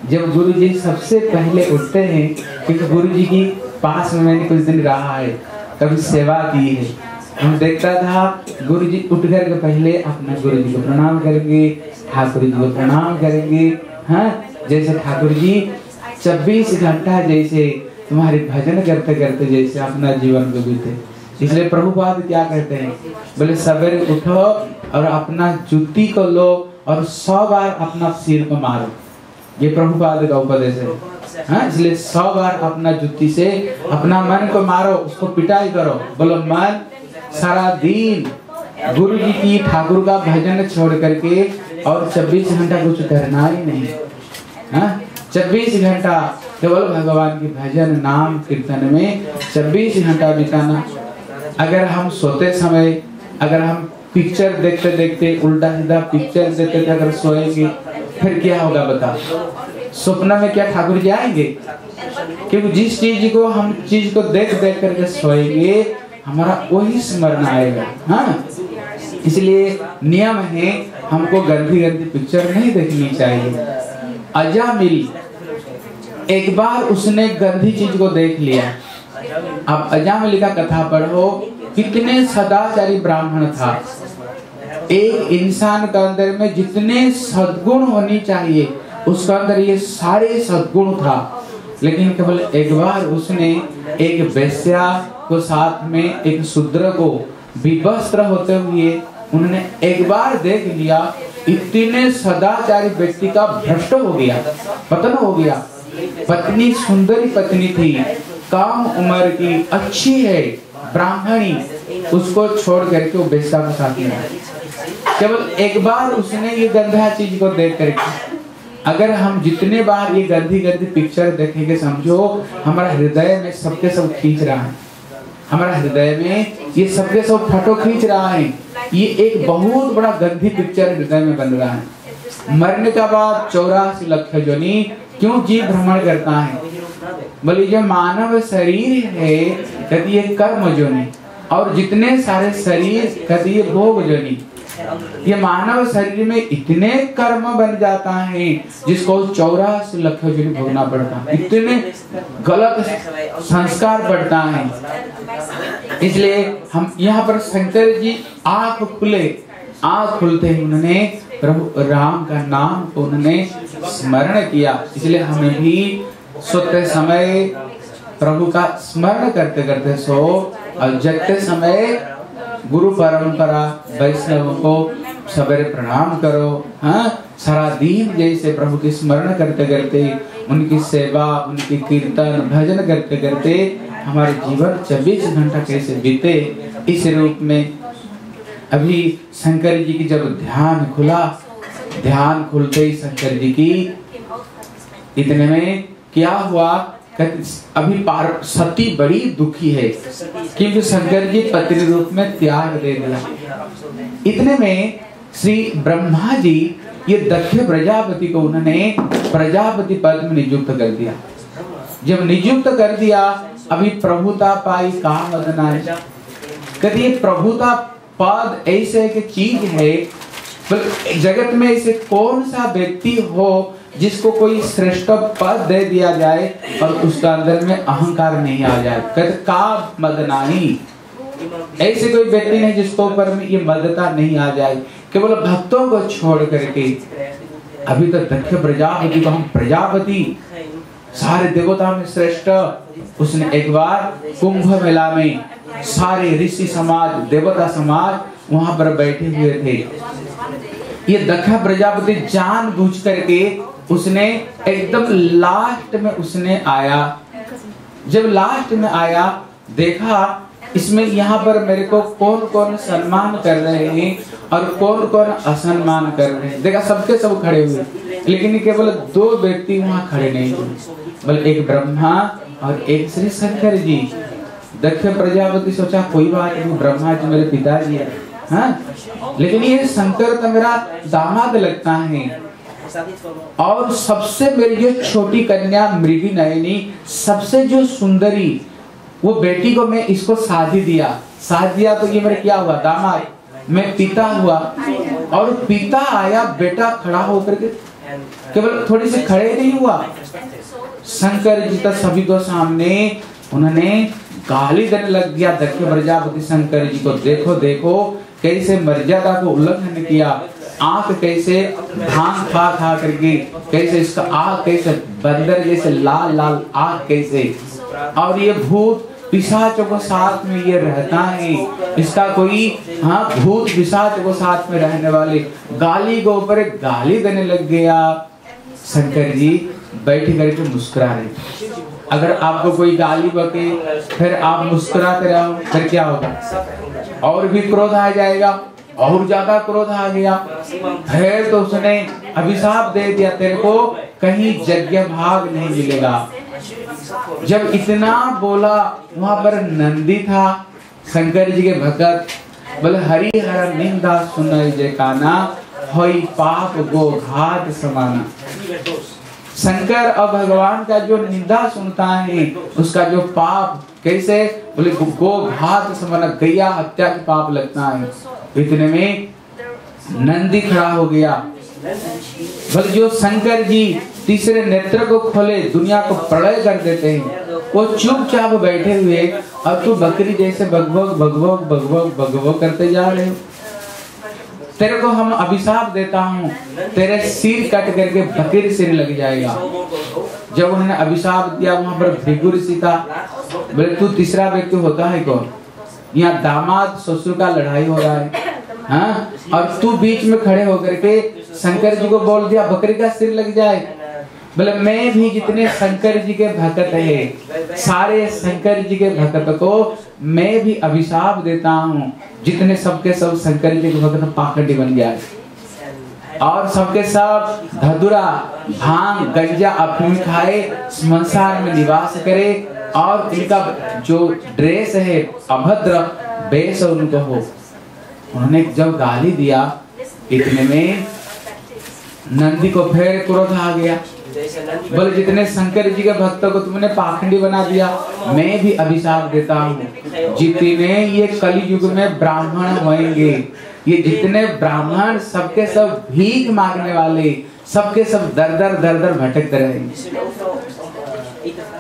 जब गुरु जी सबसे पहले उठते हैं, क्योंकि गुरु जी की पास में मैंने कुछ दिन रहा है, कभी सेवा की है, हम देखता था गुरु जी उठ कर के पहले अपना गुरु जी को प्रणाम करेंगे, ठाकुर जी को प्रणाम करेंगे। हाँ, जैसे ठाकुर जी 24 घंटा जैसे तुम्हारे भजन करते करते जैसे अपना जीवन को बीते। इसलिए प्रभुपाद क्या कहते हैं, बोले सवेरे उठो और अपना जूती को लो और 100 बार अपना सिर को मारो। ये प्रभुपाद का उपदेश है। हाँ, इसलिए 100 बार अपना जूती से अपना मन को मारो, उसको पिटाई करो। बोलो मन सारा दिन गुरु जी की, ठाकुर का भजन छोड़ करके और 24 घंटा कुछ करना ही नहीं। हाँ, 24 घंटा केवल भगवान की भजन नाम कीर्तन में 24 घंटा बिताना। अगर हम सोते समय, अगर हम पिक्चर देखते देखते उल्टा सीधा पिक्चर देखते देखते अगर सोएंगे, फिर क्या होगा बताओ? स्वप्न में क्या ठाकुर जी आएंगे? क्योंकि जिस चीज को हम चीज को देख देख करके सोएंगे, हमारा वही स्मरण आएगा। हाँ, इसलिए नियम है, हमको गंदी गंदी पिक्चर नहीं देखनी चाहिए। अजामिल एक बार उसने गंदी चीज को देख लिया। अब अजामिल का कथा पढ़ो, कितने सदाचारी ब्राह्मण था। एक इंसान के अंदर में जितने सद्गुण होनी चाहिए, उसके अंदर ये सारे सद्गुण था, लेकिन केवल एक बार उसने एक वेश्या को साथ में एक शूद्र को विवस्त्र होते हुए उन्होंने एक बार देख लिया, इतने सदाचारी व्यक्ति का भ्रष्ट हो गया, पतन हो गया। पत्नी सुंदरी पत्नी थी, कम उम्र की, अच्छी है, ब्राह्मणी, उसको छोड़ करके वो वेश्या के साथ में केवल एक बार उसने ये गंदा चीज को देख करके। अगर हम जितने बार ये गंदी गंदी पिक्चर देखेंगे, समझो हमारा हृदय में सबके सब खींच रहा है, हमारा हृदय में ये सबके सब फोटो खींच रहा है। ये एक बहुत बड़ा गंदी पिक्चर हृदय में बन रहा है। मरने के बाद 84 लाख योनि क्यों जीव भ्रमण करता है? बोले जो मानव शरीर है, कहती ये कर्म योनि, और जितने सारे शरीर कहती ये भोग योनि। ये मानव शरीर में इतने कर्म बन जाता है जिसको 84 लाख योनि भोगना पड़ता है, इतने गलत संस्कार पड़ता है। इसलिए हम यहाँ पर शंकर जी आंख खुलते ही उन्होंने प्रभु राम का नाम को उन्होंने स्मरण किया। इसलिए हमें भी सोते समय प्रभु का स्मरण करते करते सो, और जगते समय गुरु परंपरा वैष्णव को सवेरे प्रणाम करो। हाँ, सारा दिन जैसे प्रभु की स्मरण करते करते, उनकी सेवा, उनकी कीर्तन भजन करते करते हमारे जीवन 24 घंटा कैसे बीते, इस रूप में। अभी शंकर जी की जब ध्यान खुला, ध्यान खुलते ही शंकर जी की, इतने में क्या हुआ, अभी सती बड़ी दुखी है क्योंकि शंकर जी पत्नी रूप में त्याग दे दिया। इतने में श्री ब्रह्मा जी ये दक्ष प्रजापति को उन्होंने प्रजापति पद में नियुक्त कर दिया। जब नियुक्त कर दिया, अभी प्रभुता पाई काम बदनाई। कहती ये प्रभुता पद ऐसे एक चीज है, जगत में ऐसे कौन सा व्यक्ति हो जिसको कोई श्रेष्ठ पद दे दिया जाए और उसका अंदर में अहंकार नहीं आ जाए। कहते का मदनाही, ऐसे कोई व्यक्ति नहीं जिसको ऊपर में ये मदता नहीं आ जाए। केवल भक्तों को छोड़ करके अभी तक दक्ष प्रजापति को हम प्रजापति सारे देवता में श्रेष्ठ, उसने एक बार कुंभ मेला में सारे ऋषि समाज देवता समाज वहां पर बैठे हुए थे। ये दक्ष प्रजापति जानबूझ करके उसने एकदम लास्ट में उसने आया। जब लास्ट में आया, देखा इसमें यहाँ पर मेरे को कौन कौन सम्मान कर रहे हैं और कौन कौन असम्मान कर रहे हैं। देखा सबके सब खड़े हुए, लेकिन केवल दो व्यक्ति वहाँ खड़े नहीं हुए, बल्कि एक ब्रह्मा और एक श्री शंकर जी। दक्ष प्रजापति सोचा कोई बात नहीं, ब्रह्मा जी मेरे पिताजी है, हाँ, लेकिन ये शंकर तो मेरा दामाद लगता है और सबसे मेरी जो छोटी कन्या मृगी नयनी, सबसे जो सुंदरी वो बेटी को मैं इसको शादी दिया तो ये मेरे क्या हुआ, दामाद, मैं पिता हुआ। और पिता आया, बेटा खड़ा होकर के केवल थोड़ी सी खड़े नहीं हुआ, शंकर जी का सभी को सामने उन्होंने गाली देने लग गया। दक्ष प्रजापति शंकर जी को देखो देखो कैसे मर्यादा को उल्लंघन किया, आंख कैसे भांग खा करके, कैसे इसका आंख कैसे बंदर जैसे लाल लाल आंख कैसे, और ये भूत पिशाचों को साथ में ये रहता है, इसका कोई भूत पिशाच को साथ में रहने वाले, गाली को ऊपर गाली देने लग गया। शंकर जी बैठ करके मुस्कुरा रहे। अगर आपको कोई गाली बके फिर आप मुस्कुराते रहो, फिर क्या होगा, और भी क्रोध आ जाएगा, और ज्यादा क्रोध आ गया। फिर तो उसने अभिशाप दे दिया, तेरे को कहीं यज्ञ भाग नहीं मिलेगा। जब इतना बोला, वहां पर नंदी था, शंकर जी के भगत, बोले हरि हर निंदा सुनई जे काना, होई पाप गो घात समाना। शंकर और भगवान का जो निंदा सुनता है, उसका जो पाप कैसे, बोले गो घात समाना, गैया हत्या के पाप लगता है। इतने में नंदी खड़ा हो गया, बोले जो शंकर जी तीसरे नेत्र को खोले दुनिया को प्रलय कर देते हैं, वो चुपचाप बैठे हुए और तू बकरी जैसे भगभग भगभग भगभग भगभग करते जा रहे हो। तेरे को हम अभिशाप देता हूँ, तेरे सिर कट करके बकरी सिर लग जाएगा। जब उन्होंने अभिशाप दिया, वहां पर भृगु ऋषि था, बोले तू तीसरा व्यक्ति होता है कौन, यहाँ दामाद ससुर का लड़ाई हो रहा है, हाँ, और तू बीच में खड़े होकर के शंकर जी को बोल दिया बकरी का सिर लग जाए। बोले मैं भी जितने शंकर जी के भक्त है, सारे शंकर जी के भक्त को मैं भी अभिशाप देता हूँ, जितने सबके सब शंकर जी के भक्त पाखंडी बन गया और सबके सब धतूरा भांग गंजा अफीम खाए, स्मशान में निवास करे और इनका जो ड्रेस है अभद्र वेश उनको हो। उन्होंने जब गाली दिया, इतने में नंदी को फिर क्रोध आ गया, बोले जितने शंकर जी के भक्तों को तुमने पाखंडी बना दिया, मैं भी अभिशाप देता हूँ, जितने ये कलयुग में ब्राह्मण होंगे, ये जितने ब्राह्मण सबके सब भीख मांगने वाले, सबके सब दर दर भटकते रहेंगे।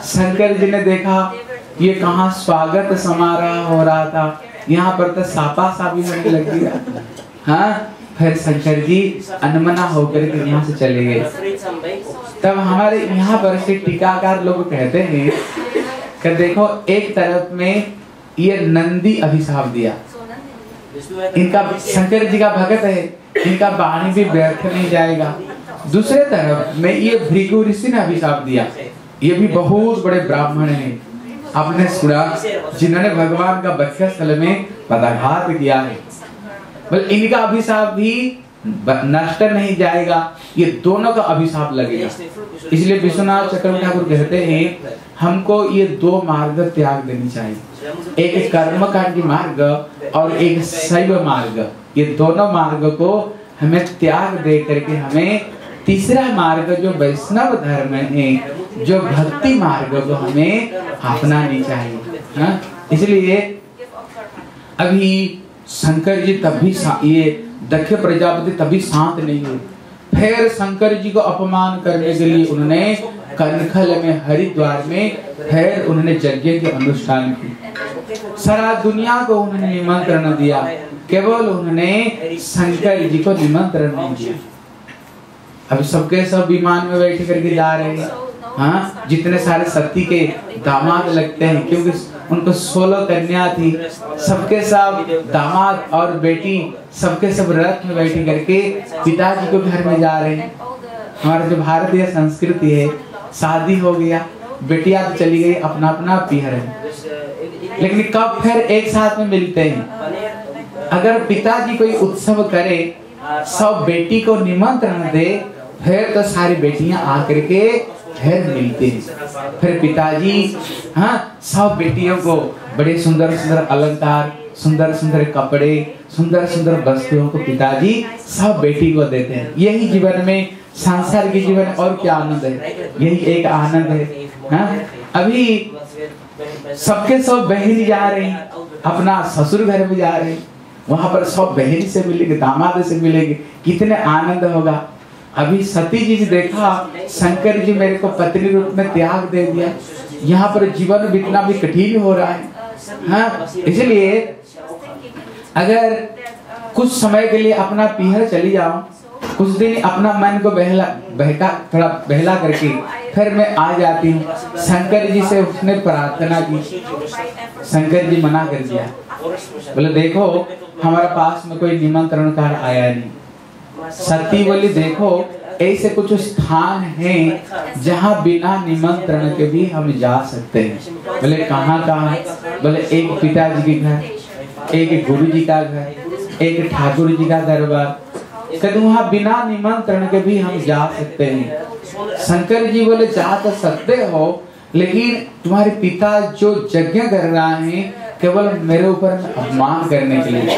शंकर जी ने देखा ये कहाँ स्वागत समारोह हो रहा था, यहाँ पर तो सापा साबी होने लग गया। हाँ, फिर शंकर जी अनमना होकर के यहाँ से चले गए। तब हमारे यहाँ पर से टीकाकार लोग कहते हैं कि देखो एक तरफ में ये नंदी अभिशाप दिया, इनका शंकर जी का भगत है, इनका वाणी भी व्यर्थ नहीं जाएगा। दूसरे तरफ में ये भृगु ऋषि ने अभिशाप दिया, ये भी बहुत बड़े ब्राह्मण हैं, आपने सुना, जिन्होंने भगवान का वक्षस्थल में पदाघात किया है। बल इनका अभिशाप भी नष्ट नहीं जाएगा, ये दोनों का अभिशाप लगेगा। इसलिए विश्वनाथ चक्रवर्ती ठाकुर कहते हैं हमको ये दो मार्ग त्याग देनी चाहिए, एक कर्मकांडी मार्ग और एक शैव मार्ग। ये दोनों मार्ग को हमें त्याग दे करके हमें तीसरा मार्ग जो वैष्णव धर्म है, जो भक्ति मार्ग को हमें अपनानी चाहिए। हाँ? इसलिए अभी शंकर जी तभी ये दक्ष प्रजापति तभी शांत नहीं हुए। फिर शंकर जी को अपमान करने के लिए उन्होंने कनखल में, हरिद्वार में फिर उन्होंने यज्ञ के अनुष्ठान की। सारा दुनिया को उन्होंने निमंत्रण दिया, केवल उन्होंने शंकर जी को निमंत्रण नहीं दिया। अभी सबके सब विमान में बैठ करके जा रहे हैं। हाँ, जितने सारे सती के दामाद लगते हैं, क्योंकि उनको 16 कन्या थी, सबके सब दामाद और बेटी सबके सब रथ में बैठ करके पिताजी को घर में जा रहे हैं। हमारा जो भारतीय संस्कृति है, शादी हो गया, बेटियां तो चली गई अपना अपना पीहर है, लेकिन कब फिर एक साथ में मिलते हैं। अगर पिताजी कोई उत्सव करे, सब बेटी को निमंत्रण दे, फिर तो सारी बेटियां आकर के फिर मिलते हैं। फिर पिताजी सब बेटियों को बड़े सुंदर सुंदर अलंकार, सुंदर सुंदर कपड़े, सुंदर सुंदर वस्तुओं को पिताजी सब बेटी को देते हैं। यही जीवन में, संसार के जीवन और क्या आनंद है, यही एक आनंद है। अभी सबके सब बहन जा रहे हैं, अपना ससुर घर में जा रहे हैं, वहां पर सब बहन से मिलेंगे, दामाद से मिलेंगे, कितने आनंद होगा। अभी सती जी ने देखा शंकर जी मेरे को पत्नी रूप में त्याग दे दिया, यहाँ पर जीवन बितना भी कठिन हो रहा है। हाँ, इसलिए अगर कुछ समय के लिए अपना पीहर चली जाऊं, कुछ दिन अपना मन को थोड़ा बहला करके फिर मैं आ जाती हूँ। शंकर जी से उसने प्रार्थना की, शंकर जी मना कर दिया, बोले देखो हमारे पास में कोई निमंत्रण कार आया नहीं। सती बोली देखो ऐसे कुछ स्थान हैं जहाँ बिना निमंत्रण के भी हम जा सकते हैं। बोले कहाँ कहाँ? बोले एक पिताजी के घर, एक गुरु जी का घर, एक ठाकुर जी का दरबार, कहते वहाँ बिना निमंत्रण के भी हम जा सकते हैं। शंकर जी बोले जा तो सकते हो, लेकिन तुम्हारे पिता जो यज्ञ कर रहा है केवल मेरे ऊपर अपमान करने के लिए,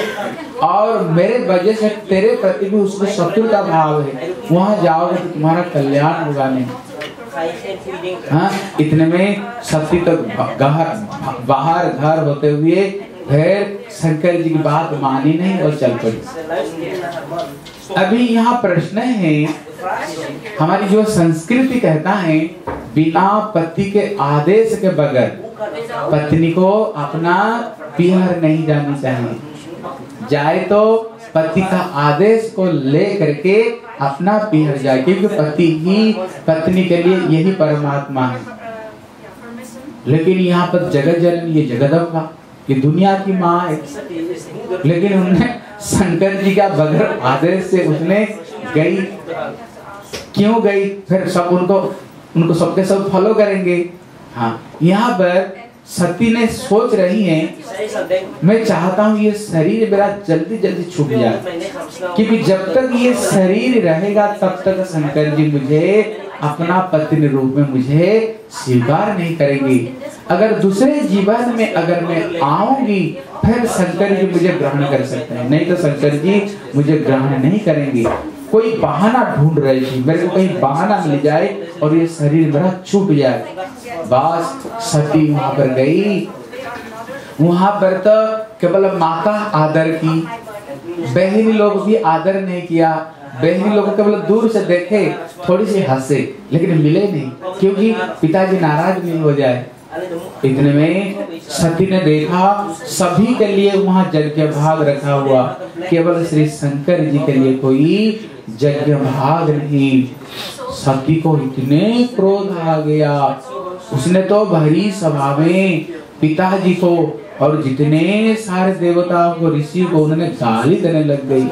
और मेरे वजह से तेरे प्रति भी उसको शत्रुता भाव है, वहां जाओगे तो तुम्हारा कल्याण होगा नहीं। हाँ, इतने में सती तो बाहर घर होते हुए फिर शंकर जी की बात मानी नहीं और चल पड़ी। अभी यहाँ प्रश्न है, हमारी जो संस्कृति कहता है बिना पति के आदेश के बगैर पत्नी को अपना पीहर नहीं जानी चाहिए। जाए तो पति का आदेश को ले करके अपना पीहर जाए, क्योंकि पति ही पत्नी के लिए यही परमात्मा है। लेकिन यहाँ पर जगत जननी, ये जगदम्बा, ये दुनिया की माँ है, लेकिन उन्हें शंकर जी का बगैर आदेश से उसने गई। क्यों गई? फिर सब उनको सबके सब फॉलो करेंगे। हाँ, यहाँ पर सती ने सोच रही है मैं चाहता हूँ ये शरीर मेरा जल्दी जल्दी छूट जाए, क्योंकि जब तक ये शरीर रहेगा तब तक शंकर जी मुझे अपना पत्नी रूप में मुझे स्वीकार नहीं करेंगे। अगर दूसरे जीवन में अगर मैं आऊंगी फिर शंकर जी मुझे ग्रहण कर सकते हैं, नहीं तो शंकर जी मुझे ग्रहण नहीं करेंगे। कोई बहाना ढूंढ रही थी, मेरे को कहीं बहाना मिल जाए और ये शरीर मेरा छूट जाए। बस सती वहां पर गई, वहां पर तो केवल माता आदर की, बहनी लोग भी आदर नहीं किया। बहनी लोग केवल दूर से देखे, थोड़ी सी हंसे, लेकिन मिले नहीं, क्योंकि पिताजी नाराज नहीं हो जाए। इतने में सती ने देखा सभी के लिए वहां यज्ञ भाग रखा हुआ, केवल श्री शंकर जी के लिए कोई यज्ञ भाग नहीं। सती को इतने क्रोध आ गया, उसने तो भरी सभा में पिताजी को और जितने सारे देवताओं को, ऋषि को उन्होंने गाली देने लग गई।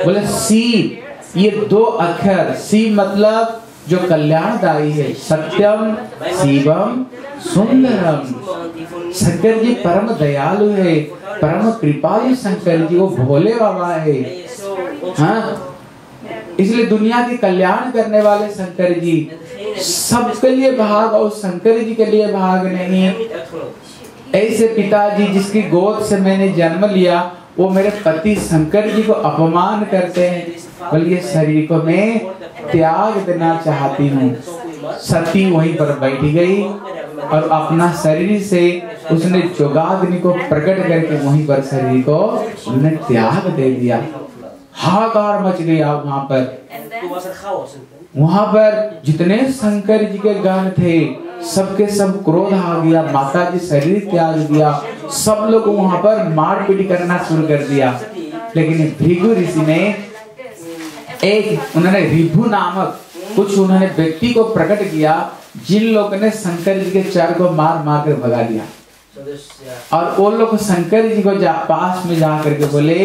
बोले सी, ये दो अक्षर सी मतलब जो कल्याणदायी है, सत्यम शिवम सुंदरम। शंकर जी परम दयालु है, परम कृपालु शंकर जी, वो भोले बाबा है। हाँ, इसलिए दुनिया की कल्याण करने वाले शंकर जी सबके लिए भाग और शंकर जी के लिए भाग नहीं। ऐसे पिताजी जिसकी गोद से मैंने जन्म लिया वो मेरे पति शंकर जी को अपमान करते हैं, बोलिए शरीर को मैं त्याग देना चाहती हूँ। सती वहीं पर बैठ गई और अपना शरीर से उसने जोगाग्नि को प्रकट करके वहीं पर शरीर को उन्होंने त्याग दे दिया। हाहाकार मच गया वहां पर जितने शंकर जी के गण थे सबके सब क्रोध आ गया। माता जी शरीर त्याग दिया, सब लोग वहां पर मारपीट करना शुरू कर दिया। लेकिन भृगु ऋषि ने उन्होंने रिभु नामक कुछ उन्होंने व्यक्ति को प्रकट किया जिन लोगों ने शंकर जी के चर को मार मार कर भगा दिया। और वो लोग शंकर जी को पास में जा करके बोले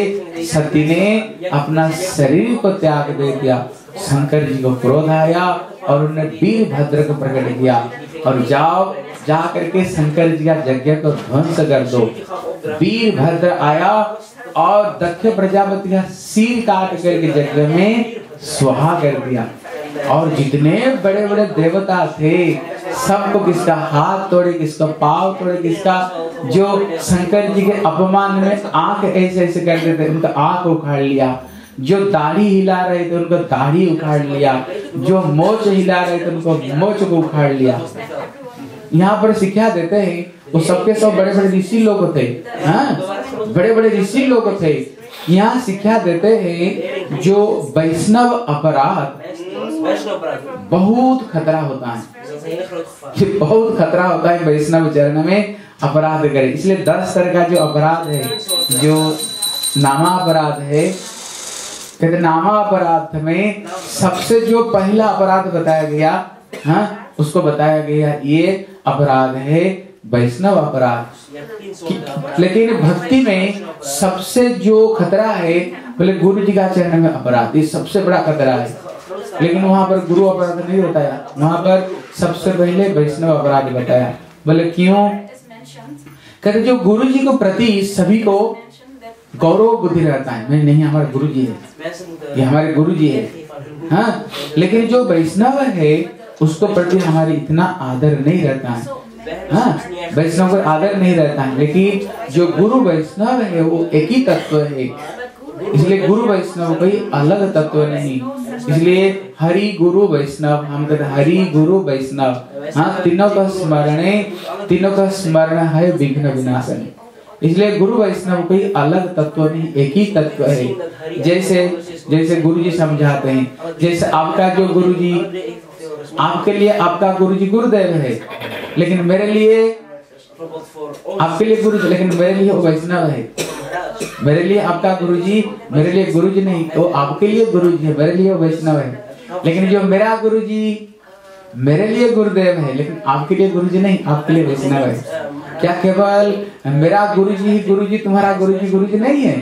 सती ने अपना शरीर को त्याग दे दिया। शंकर जी को क्रोध आया और उन्होंने वीरभद्र को प्रकट किया और जाओ जा करके शंकर जी का यज्ञ को ध्वंस कर दो। वीरभद्र आया और दक्ष प्रजापति का सिर काट करके यज्ञ में स्वाहा कर दिया। और जितने बड़े बड़े देवता थे सबको किसका हाथ तोड़े, किसका पांव तोड़े, किसका जो शंकर जी के अपमान में आंख ऐसे ऐसे करते थे उनका आंख उखाड़ लिया। जो दाढ़ी हिला रहे थे उनको दाढ़ी उखाड़ लिया, जो मोच हिला रहे थे उनको मोच को उखाड़ लिया। यहाँ पर शिक्षा देते हैं वो सबके सब बड़े बड़े ऋषि लोग थे, बड़े बड़े ऋषि लोग थे। यहाँ शिक्षा देते हैं जो वैष्णव अपराध बहुत खतरा होता है, बहुत खतरा होता है वैष्णव चरण में अपराध करे। इसलिए 10 तरह का जो अपराध है, जो नामा अपराध है, कहते नामा अपराध में सबसे जो पहला अपराध बताया गया उसको बताया गया ये अपराध है वैष्णव अपराध। लेकिन भक्ति में सबसे जो खतरा है बोले गुरु जी का चरण में अपराध, ये सबसे बड़ा खतरा है। लेकिन वहां पर गुरु अपराध नहीं बताया, वहां पर सबसे पहले वैष्णव अपराध बताया। बोले क्यों? कहते जो गुरु जी को प्रति सभी को गौरव बुद्धि रहता है, मैं नहीं हमारे गुरु जी है, ये हमारे गुरु जी है। हाँ, लेकिन जो वैष्णव है उसको प्रति हमारी इतना आदर नहीं रहता है। हाँ, वैष्णव को आदर नहीं रहता है। लेकिन जो गुरु वैष्णव है वो एक ही तत्व है, इसलिए गुरु वैष्णव कोई अलग तत्व नहीं। इसलिए हरि गुरु वैष्णव, हम कहते हरि गुरु वैष्णव। हाँ, तीनों का स्मरण है विघ्न विनाशन। इसलिए गुरु वैष्णव कोई अलग तत्व नहीं, एक ही तत्व है। जैसे गुरु जी समझाते हैं, जैसे आपका जो गुरु जी, आपके लिए आपका गुरु जी गुरुदेव है, लेकिन मेरे लिए आपके लिए गुरु, लेकिन मेरे लिए वो वैष्णव है। मेरे लिए आपका गुरुजी मेरे लिए गुरुजी नहीं, तो आपके लिए गुरुजी है, मेरे लिए वैष्णव है। लेकिन जो मेरा गुरुजी मेरे लिए गुरुदेव है, लेकिन आपके लिए गुरुजी नहीं, आपके लिए वैष्णव है। क्या केवल मेरा गुरुजी तुम्हारा गुरुजी नहीं है?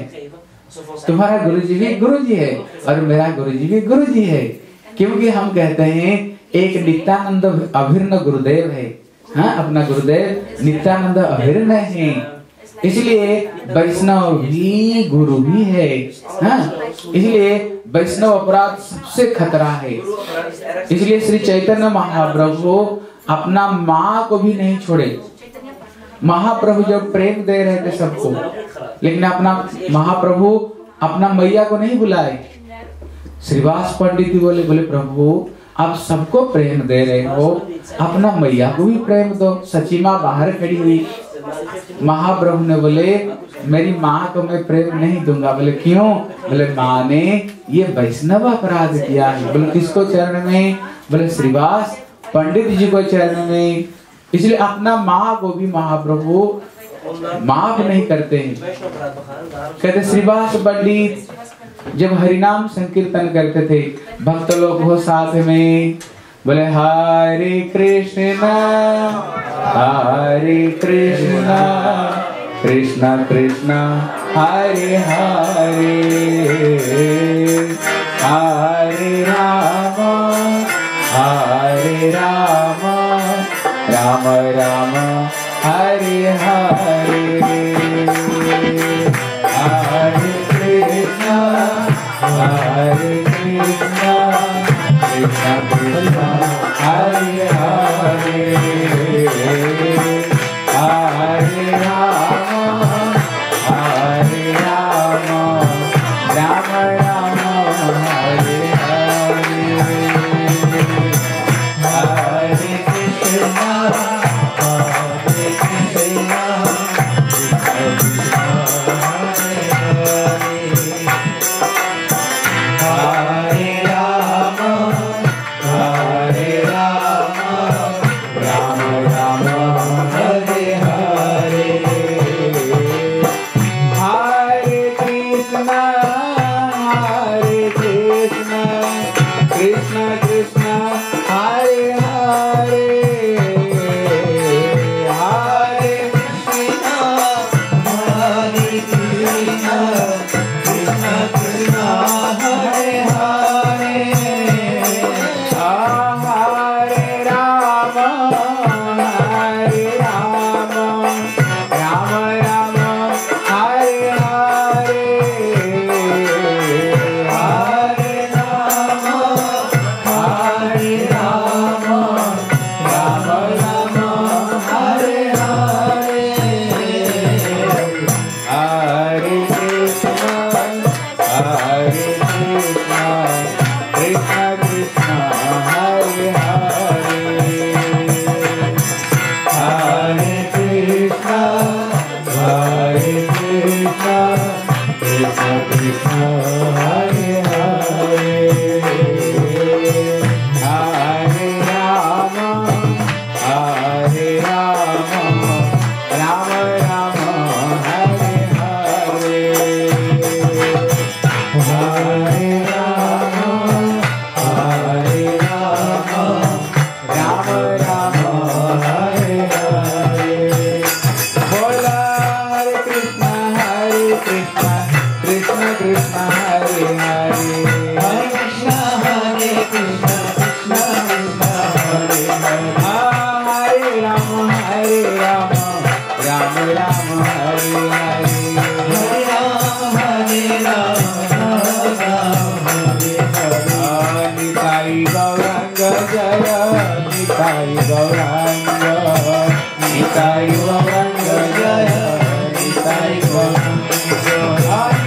तुम्हारा गुरुजी भी गुरुजी है और मेरा गुरुजी भी गुरुजी है। क्योंकि हम कहते हैं एक नित्यानंद अभिन्न गुरुदेव है। हाँ, अपना गुरुदेव नित्यानंद अभिन्न है, इसलिए वैष्णव भी गुरु भी है। हाँ, इसलिए वैष्णव अपराध सबसे खतरा है। इसलिए श्री चैतन्य महाप्रभु अपना माँ को भी नहीं छोड़े। महाप्रभु जब प्रेम दे रहे थे सबको, लेकिन अपना महाप्रभु अपना मैया को नहीं बुलाए। श्रीवास पंडित जी बोले प्रभु आप सबको प्रेम दे रहे हो, अपना मैया को भी प्रेम दो। सची माँ बाहर खड़ी हुई, महाप्रभु ने बोले मेरी माँ को मैं प्रेम नहीं दूंगा। बोले क्यों? बोले माँ ने ये वैष्णव अपराध किया है। बोले किसको चरण में? बोले श्रीवास पंडित जी को चरण में। इसलिए अपना माँ को भी महाप्रभु माफ नहीं करते हैं। कहते श्रीवास पंडित जब हरिनाम संकीर्तन करते थे, भक्त लोग हो साथ में बोले हरे कृष्णा कृष्णा कृष्णा हरे हरे, हरे राम राम राम हरे हरे, हरे कृष्णा कृष्णा कृष्ण कृष्ण हरे हरे हरे कृष्णा कृष्णा कृष्णा हरे हरे हरे राम राम राम हरे हरे हरे राम हरे निताई गौरांग जय निताई गौरांग निताई गौरांग जय निताई गौरांग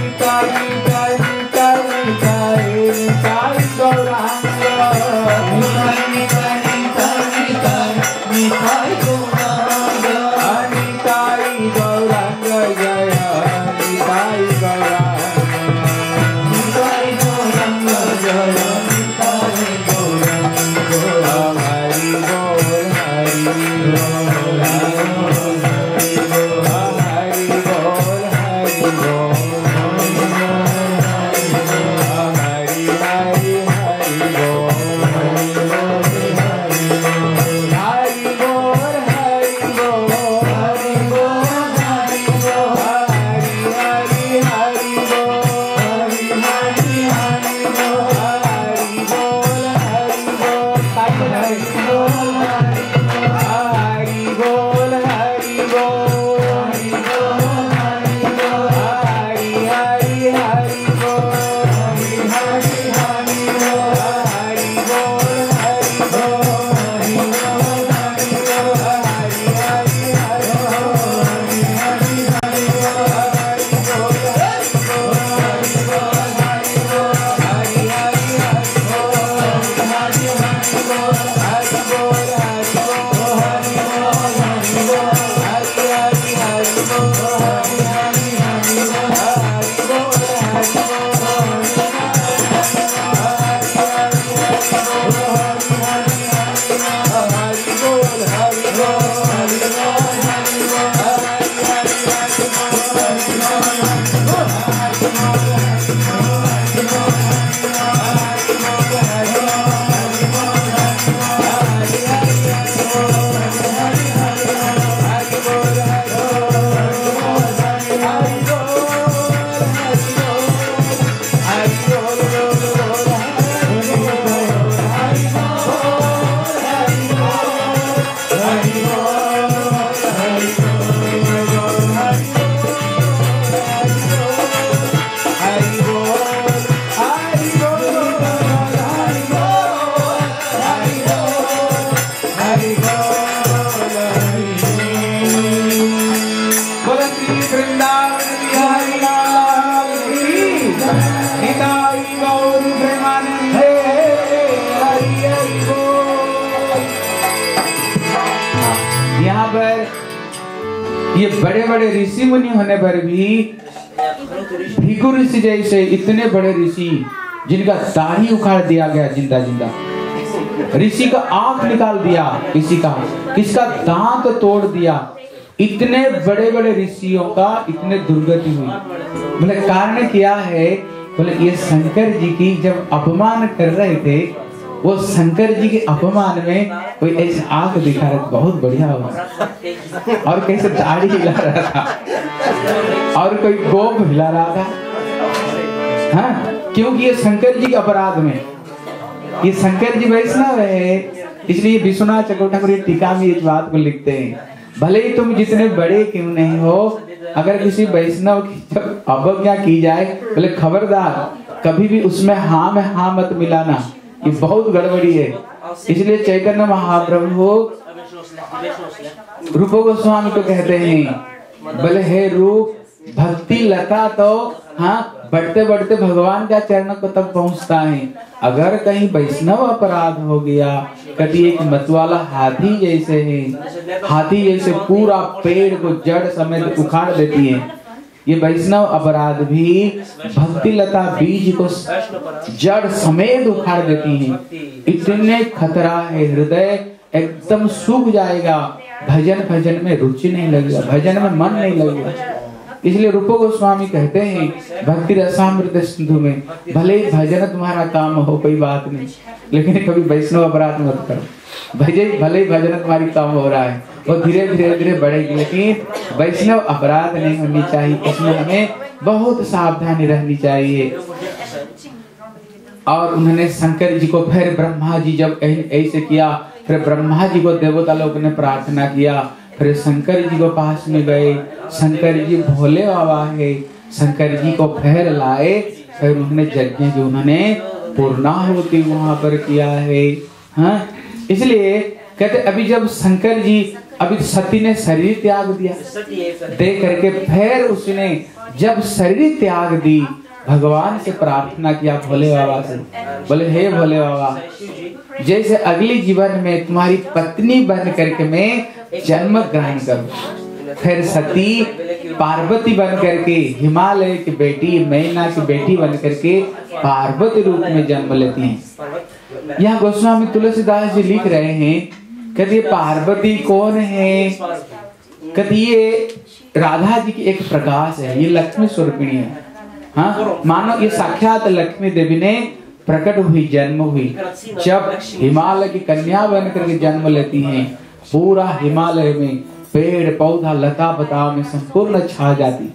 निताई निताई निताई निताई निताई गौरांग निताई निताई निताई निताई गौरांग निताई गौरांग जय निताई गौरांग निताई गौरांग जय निताई गौरांग हरि बोल हरि बोल हरि बोल हरि बोल हरि हरि हरि बोल हरि बोल हरि बोल हरि बोल हरि बोल हरि हरि हरि बोल हरि हरि हरि बोल हरि बोल हरि बोल हरि बोल हरि बोल हरि बोल हरि हरि हरि बोल हरि हरि हरि बोल हरि बोल हरि बोल हरि हरि हरि यहाँ पर ये बड़े बड़े ऋषि मुनि होने पर भी भृगु ऋषि जैसे इतने बड़े ऋषि जिनका दाढ़ी उखाड़ दिया गया जिंदा जिंदा, ऋषि का आंख निकाल दिया, किसका दांत तोड़ दिया, इतने बड़े बड़े ऋषियों का इतने दुर्गति हुई। बोले कारण क्या है? बोले ये शंकर जी की जब अपमान कर रहे थे, वो शंकर जी के अपमान में कोई ऐसे आंख दिखा रहा था, बहुत बढ़िया हुआ, और कैसे दाढ़ी हिला रहा था और कोई गोप हिला रहा था। हाँ, क्योंकि ये शंकर जी के अपराध में, ये शंकर जी वैष्णव है, इसलिए विश्वनाथ चक्रवर्ती ठाकुर टीका में इस बात को लिखते हैं, भले ही तुम जितने बड़े क्यों नहीं हो, अगर किसी वैष्णव की जब अवज्ञा की जाए, बोले खबरदार कभी भी उसमें हाँ में हाँ मत मिलाना, ये बहुत गड़बड़ी है। इसलिए चैतन्य महाप्रभु रूप गोस्वामी को कहते हैं, बोले हे रूप, भक्ति लता तो हाँ बढ़ते बढ़ते भगवान का चरण को तक पहुंचता है, अगर कहीं वैष्णव अपराध हो गया, कभी एक मतवाला हाथी जैसे है, हाथी जैसे पूरा पेड़ को जड़ समेत उखाड़ देती है, ये वैष्णव अपराध भी भक्ति लता बीज को जड़ समेत उखाड़ देती है। इतने खतरा है, हृदय एकदम सूख जाएगा, भजन में रुचि नहीं लगेगा, भजन में मन नहीं लगेगा। इसलिए रूप गोस्वामी कहते हैं भक्ति रसामृत सिंधु में, भले ही भजन तुम्हारा काम हो कोई बात नहीं, लेकिन कभी वैष्णव अपराध मत करो। भले ही भजन तुम्हारी काम हो रहा है, वो धीरे धीरे धीरे बढ़ेगी, लेकिन वैष्णव अपराध नहीं होनी चाहिए, इसमें हमें बहुत सावधानी रहनी चाहिए। और उन्होंने शंकर जी को, फिर ब्रह्मा जी जब ऐसे किया, फिर ब्रह्मा जी को देवता लोग ने प्रार्थना किया, फिर शंकर जी को पास में गए। शंकर जी भोले बाबा है, शंकर जी को फिर लाए, फिर उन्होंने यज्ञ जो उन्होंने पूर्णाहुति वहां पर किया है। हाँ, इसलिए कहते अभी जब शंकर जी, अभी सती ने शरीर त्याग दिया, दे करके फिर उसने जब शरीर त्याग दी, भगवान से प्रार्थना किया भोले बाबा से, बोले हे भोले बाबा, जैसे अगले जीवन में तुम्हारी पत्नी बन करके मैं जन्म ग्रहण करूं। फिर सती पार्वती बन करके, हिमालय की बेटी, मैना की बेटी बन करके पार्वती रूप में जन्म लेती हैं। यहाँ गोस्वामी तुलसीदास जी लिख रहे हैं, कहते पार्वती कौन है? कहते ये राधा जी की एक प्रकाश है, ये लक्ष्मी स्वरूपिणी है। हाँ, मानो ये साक्षात लक्ष्मी देवी ने प्रकट हुई, जन्म हुई। जब हिमालय की कन्या बन करके जन्म लेती हैं, पूरा हिमालय में पेड़ पौधा लता पता में संपूर्ण छा जाती।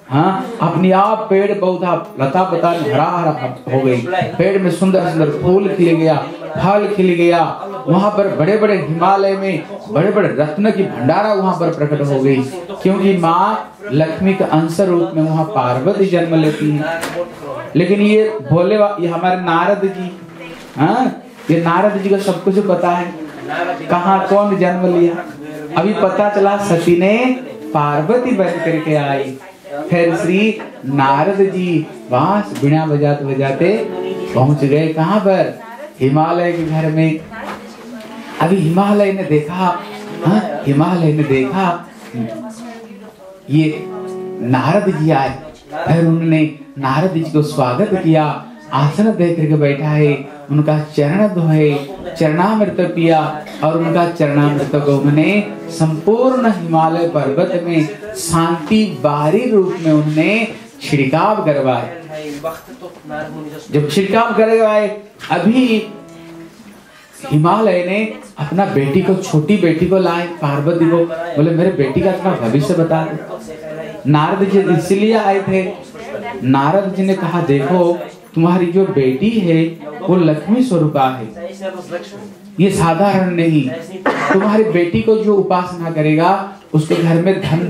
हाँ, अपने आप पेड़ पौधा लता पता हरा हरा हो गई, पेड़ में सुंदर सुंदर फूल खिल गया, फल खिल गया। वहां पर बड़े बड़े हिमालय में बड़े बड़े रत्न की भंडारा वहां पर प्रकट हो गई, क्योंकि माँ लक्ष्मी के अंश रूप में वहां पार्वती जन्म लेती है। लेकिन ये भोले, ये हमारे नारद जी, हाँ, ये नारद जी को सब कुछ पता है, कहाँ कौन जन्म लिया। अभी पता चला सती ने पार्वती बन करके आई। फिर श्री नारद जी वहां बीणा बजाते बजाते पहुंच गए कहाँ पर? हिमालय के घर में। अभी हिमालय ने देखा, हाँ, हिमालय ने देखा ये नारद जी आए, फिर उन्होंने नारद जी को स्वागत किया, आसन दे करके बैठा है, उनका चरण धोए, चरणामृत पिया, और उनका चरणामृत को उन्होंने संपूर्ण हिमालय पर्वत में शांति बारी रूप में उन्होंने छिड़काव करवाए। जब छिड़काव करवाए, अभी हिमालय ने अपना बेटी को, छोटी बेटी को लाए, पार्वती को, बोले मेरे बेटी का थोड़ा भविष्य बता दो। नारद जी इसलिए आए थे। नारद जी ने कहा देखो तुम्हारी जो बेटी है वो लक्ष्मी स्वरूपा है, ये साधारण नहीं। तुम्हारी बेटी को जो उपासना करेगा उसके घर में धन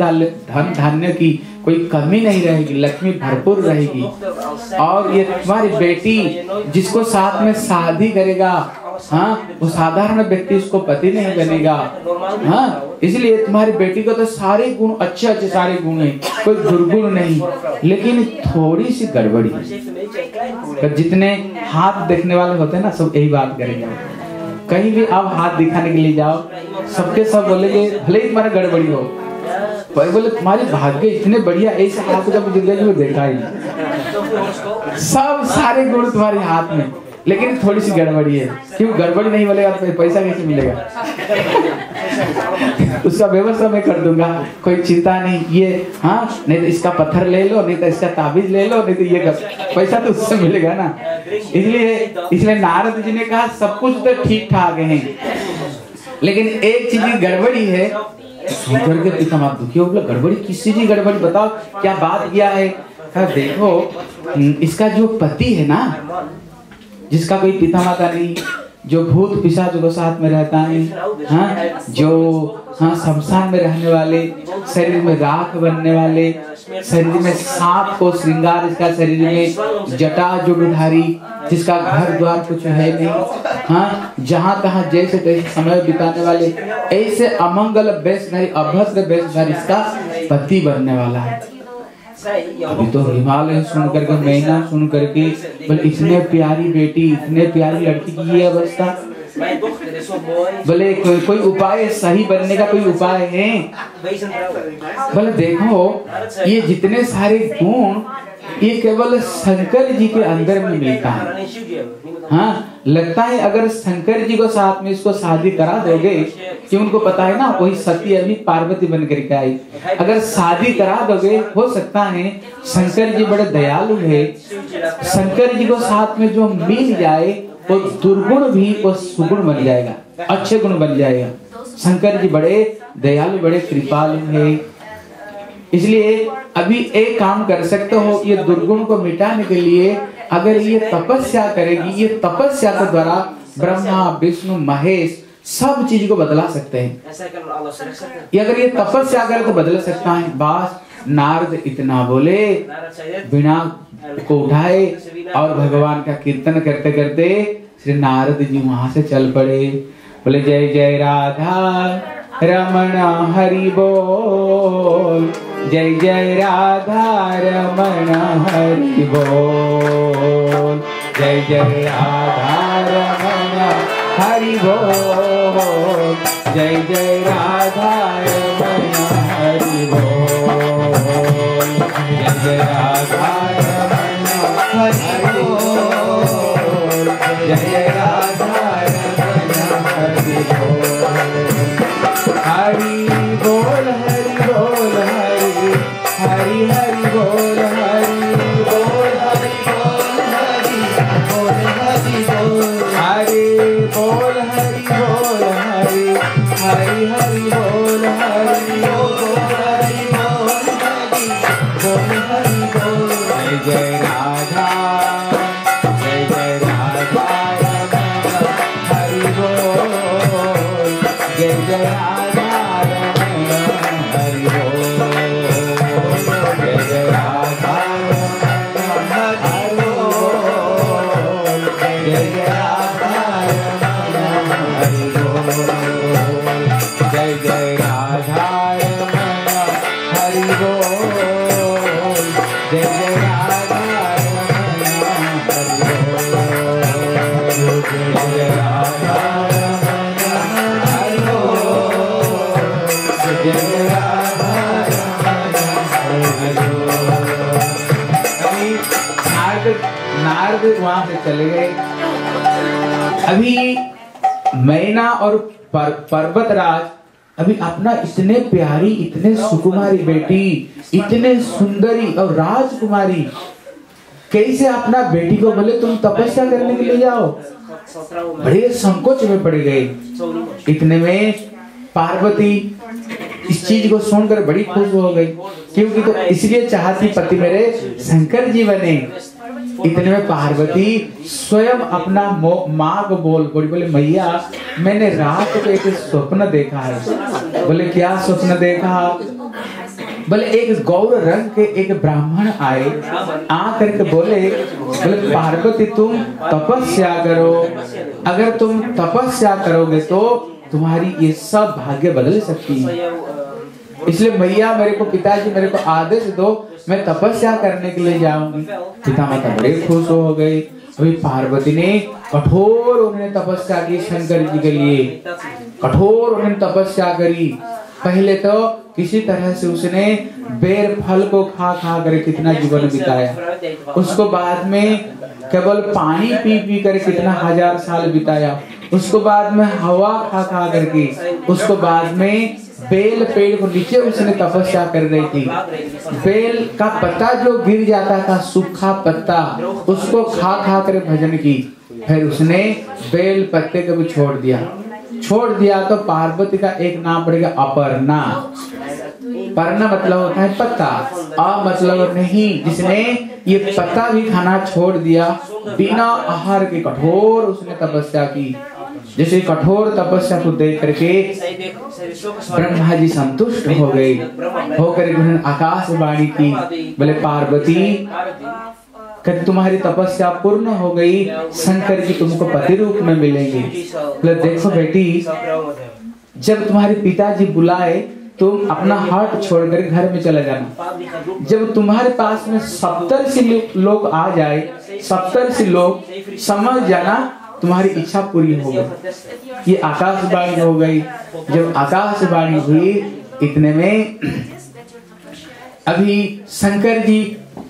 धान्य की कोई कमी नहीं रहेगी, लक्ष्मी भरपूर रहेगी। और ये तुम्हारी बेटी जिसको साथ में शादी करेगा, हाँ, वो साधारण व्यक्ति उसको पति नहीं बनेगा। हाँ, इसलिए तुम्हारी बेटी को तो सारे गुण अच्छे अच्छे सारे गुण हैं, कोई दुर्गुण नहीं, लेकिन थोड़ी सी गड़बड़ी है। जितने हाथ देखने वाले होते हैं ना, सब यही बात करेंगे। कहीं भी आप हाथ दिखाने के लिए जाओ, सबके सब बोलेंगे भले ही तुम्हारा गड़बड़ी हो, भाई बोले तुम्हारे भाग्य इतने बढ़िया, ऐसे हाथ का जिंदगी में देखा ही, सब सारे गुण तुम्हारे हाथ में, लेकिन थोड़ी सी गड़बड़ी है। क्यों गड़बड़ी नहीं बोलेगा तो पैसा कैसे मिलेगा? उसका व्यवस्था मैं कर दूंगा, कोई चिंता नहीं। ये हाँ, नहीं तो इसका पत्थर ले लो, नहीं तो इसका ताबीज ले लो, नहीं तो ये पैसा तो उससे मिलेगा ना। इसलिए नारद जी ने कहा सब कुछ तो ठीक ठाक है, लेकिन एक चीज की गड़बड़ी है। सुनकर के पिता माता दुखी हो गए, गड़बड़ी किस चीज की गड़बड़ी बताओ, क्या बात किया है? देखो इसका जो पति है ना, जिसका कोई पिता माता नहीं, जो भूत पिशाच को साथ में रहता है, हाँ, जो हाँ शमशान में रहने वाले, शरीर में राख बनने वाले, शरीर में सांप को श्रृंगार, इसका शरीर में जटा जुड़धारी, जिसका घर द्वार कुछ है नहीं, हाँ, जहाँ तहाँ जैसे तैसे समय बिताने वाले, ऐसे अमंगल वेशधारी, अभद्र वेशधारी इसका पति बनने वाला है। अभी तो हिमालय सुन करके, मैना सुन करके, बोले इतने प्यारी बेटी, इतने प्यारी लड़की की ये अवस्था, बोले कोई उपाय, सही बनने का कोई उपाय है? बोले देखो ये जितने सारे गुण ये केवल शंकर जी के अंदर में मिलता है। हाँ, लगता है अगर शंकर जी को साथ में इसको शादी करा दोगे, कि उनको पता है ना वही सती अभी पार्वती बन करके आई, अगर शादी करा दोगे, हो सकता है शंकर जी बड़े दयालु है, शंकर जी को साथ में जो मिल जाए वो दुर्गुण भी वो सुगुण बन जाएगा, अच्छे गुण बन जाएगा। शंकर जी बड़े दयालु, बड़े कृपालु है। इसलिए अभी एक काम कर सकते हो, ये दुर्गुण को मिटाने के लिए अगर ये तपस्या करेगी, ये तपस्या के द्वारा ब्रह्मा विष्णु महेश सब चीज को बदला सकते हैं। ये अगर ये तपस्या करे तो बदल सकता है। बस नारद इतना बोले, बिना को उठाए और भगवान का कीर्तन करते करते श्री नारद जी वहां से चल पड़े। बोले जय जय राधा रमण हरि बोल, जय जय राधा रमण हरि बोल, जय जय राधा रमण हरि बोल, जय जय राधा रमण हरि बोल, जय जय राधा रमण हरि बोल, जय जय राधा रमण हरि बोल, हरि बोल हरि बोल हरि हरि हरि बोल हरि बोल हरि बोल हरि बोल हरि बोल हरि हरि हरि बोल हरि बोल हरि बोल। जय जय राधा जय जय राधा रमण हरि बोल, जय जय राधा रमण हरि बोल, जय जय राधा रमण हरि बोल, जय जय राधा रमण हरि बोल, जय जय राधा रमण हरि बोल, जय जय राधा रमण हरि बोल, जय जय राधा रमण हरि बोल, जय जय राधा रमण हरि बोल। अभी नारद वहां से चले गए। अभी मैना और पर्वतराज अभी अपना इतने प्यारी, इतने सुकुमारी बेटी, इतने सुंदरी और राजकुमारी, कैसे अपना बेटी को बोले तुम तपस्या करने के लिए जाओ, बड़े संकोच में पड़ गए। इतने में पार्वती इस चीज को सुनकर बड़ी खुश हो गई, क्योंकि तो इसलिए चाहती पति मेरे शंकर जी बने। इतने में पार्वती स्वयं अपना माँ को बोले मैया मैंने रात को एक स्वप्न देखा है। बोले क्या स्वप्न देखा? बोले एक गौर रंग के एक ब्राह्मण आए, आ करके बोले पार्वती तुम तपस्या करो, अगर तुम तपस्या करोगे तो तुम्हारी ये सब भाग्य बदल सकती है। इसलिए मैया मेरे को, पिताजी मेरे को आदेश दो, मैं तपस्या करने के लिए जाऊंगी। पिता माता बड़े खुश हो गए। अभी पार्वती ने कठोर उन्होंने तपस्या की शंकर जी के लिए, कठोर उन्होंने तपस्या करी। पहले तो किसी तरह से उसने बेर फल को खा खा कर कितना जीवन बिताया, उसको बाद में केवल पानी पी पी कर कितना 1000 साल बिताया, उसको बाद में हवा खा खा करके, उसको बाद में बेल पेड़ को नीचे उसने तपस्या कर रही थी। बेल का पत्ता जो गिर जाता था, सूखा पत्ता, उसको खा खा कर भजन की। फिर उसने बेल पत्ते को भी छोड़ दिया तो पार्वती का एक नाम पड़ेगा अपर्णा। पर्णा मतलब होता है पत्ता, अ मतलब नहीं, जिसने ये पत्ता भी खाना छोड़ दिया, बिना आहार के कठोर उसने तपस्या की। जैसे कठोर तपस्या को देख करके ब्रह्मा जी संतुष्ट हो गए, होकर उन्होंने आकाशवाणी की, बोले पार्वती कभी तुम्हारी तपस्या पूर्ण हो गई, शंकर जी तुमको पति रूप में मिलेंगे। बोले देखो बेटी, जब तुम्हारे पिताजी बुलाए तुम अपना हाथ छोड़कर घर में चला जाना। जब तुम्हारे पास में 70 लोग आ जाए, 70 लोग, समझ जाना तुम्हारी इच्छा पूरी हो गई। ये आकाशवाणी हो गई। जब आकाशवाणी हुई, इतने में अभी शंकर जी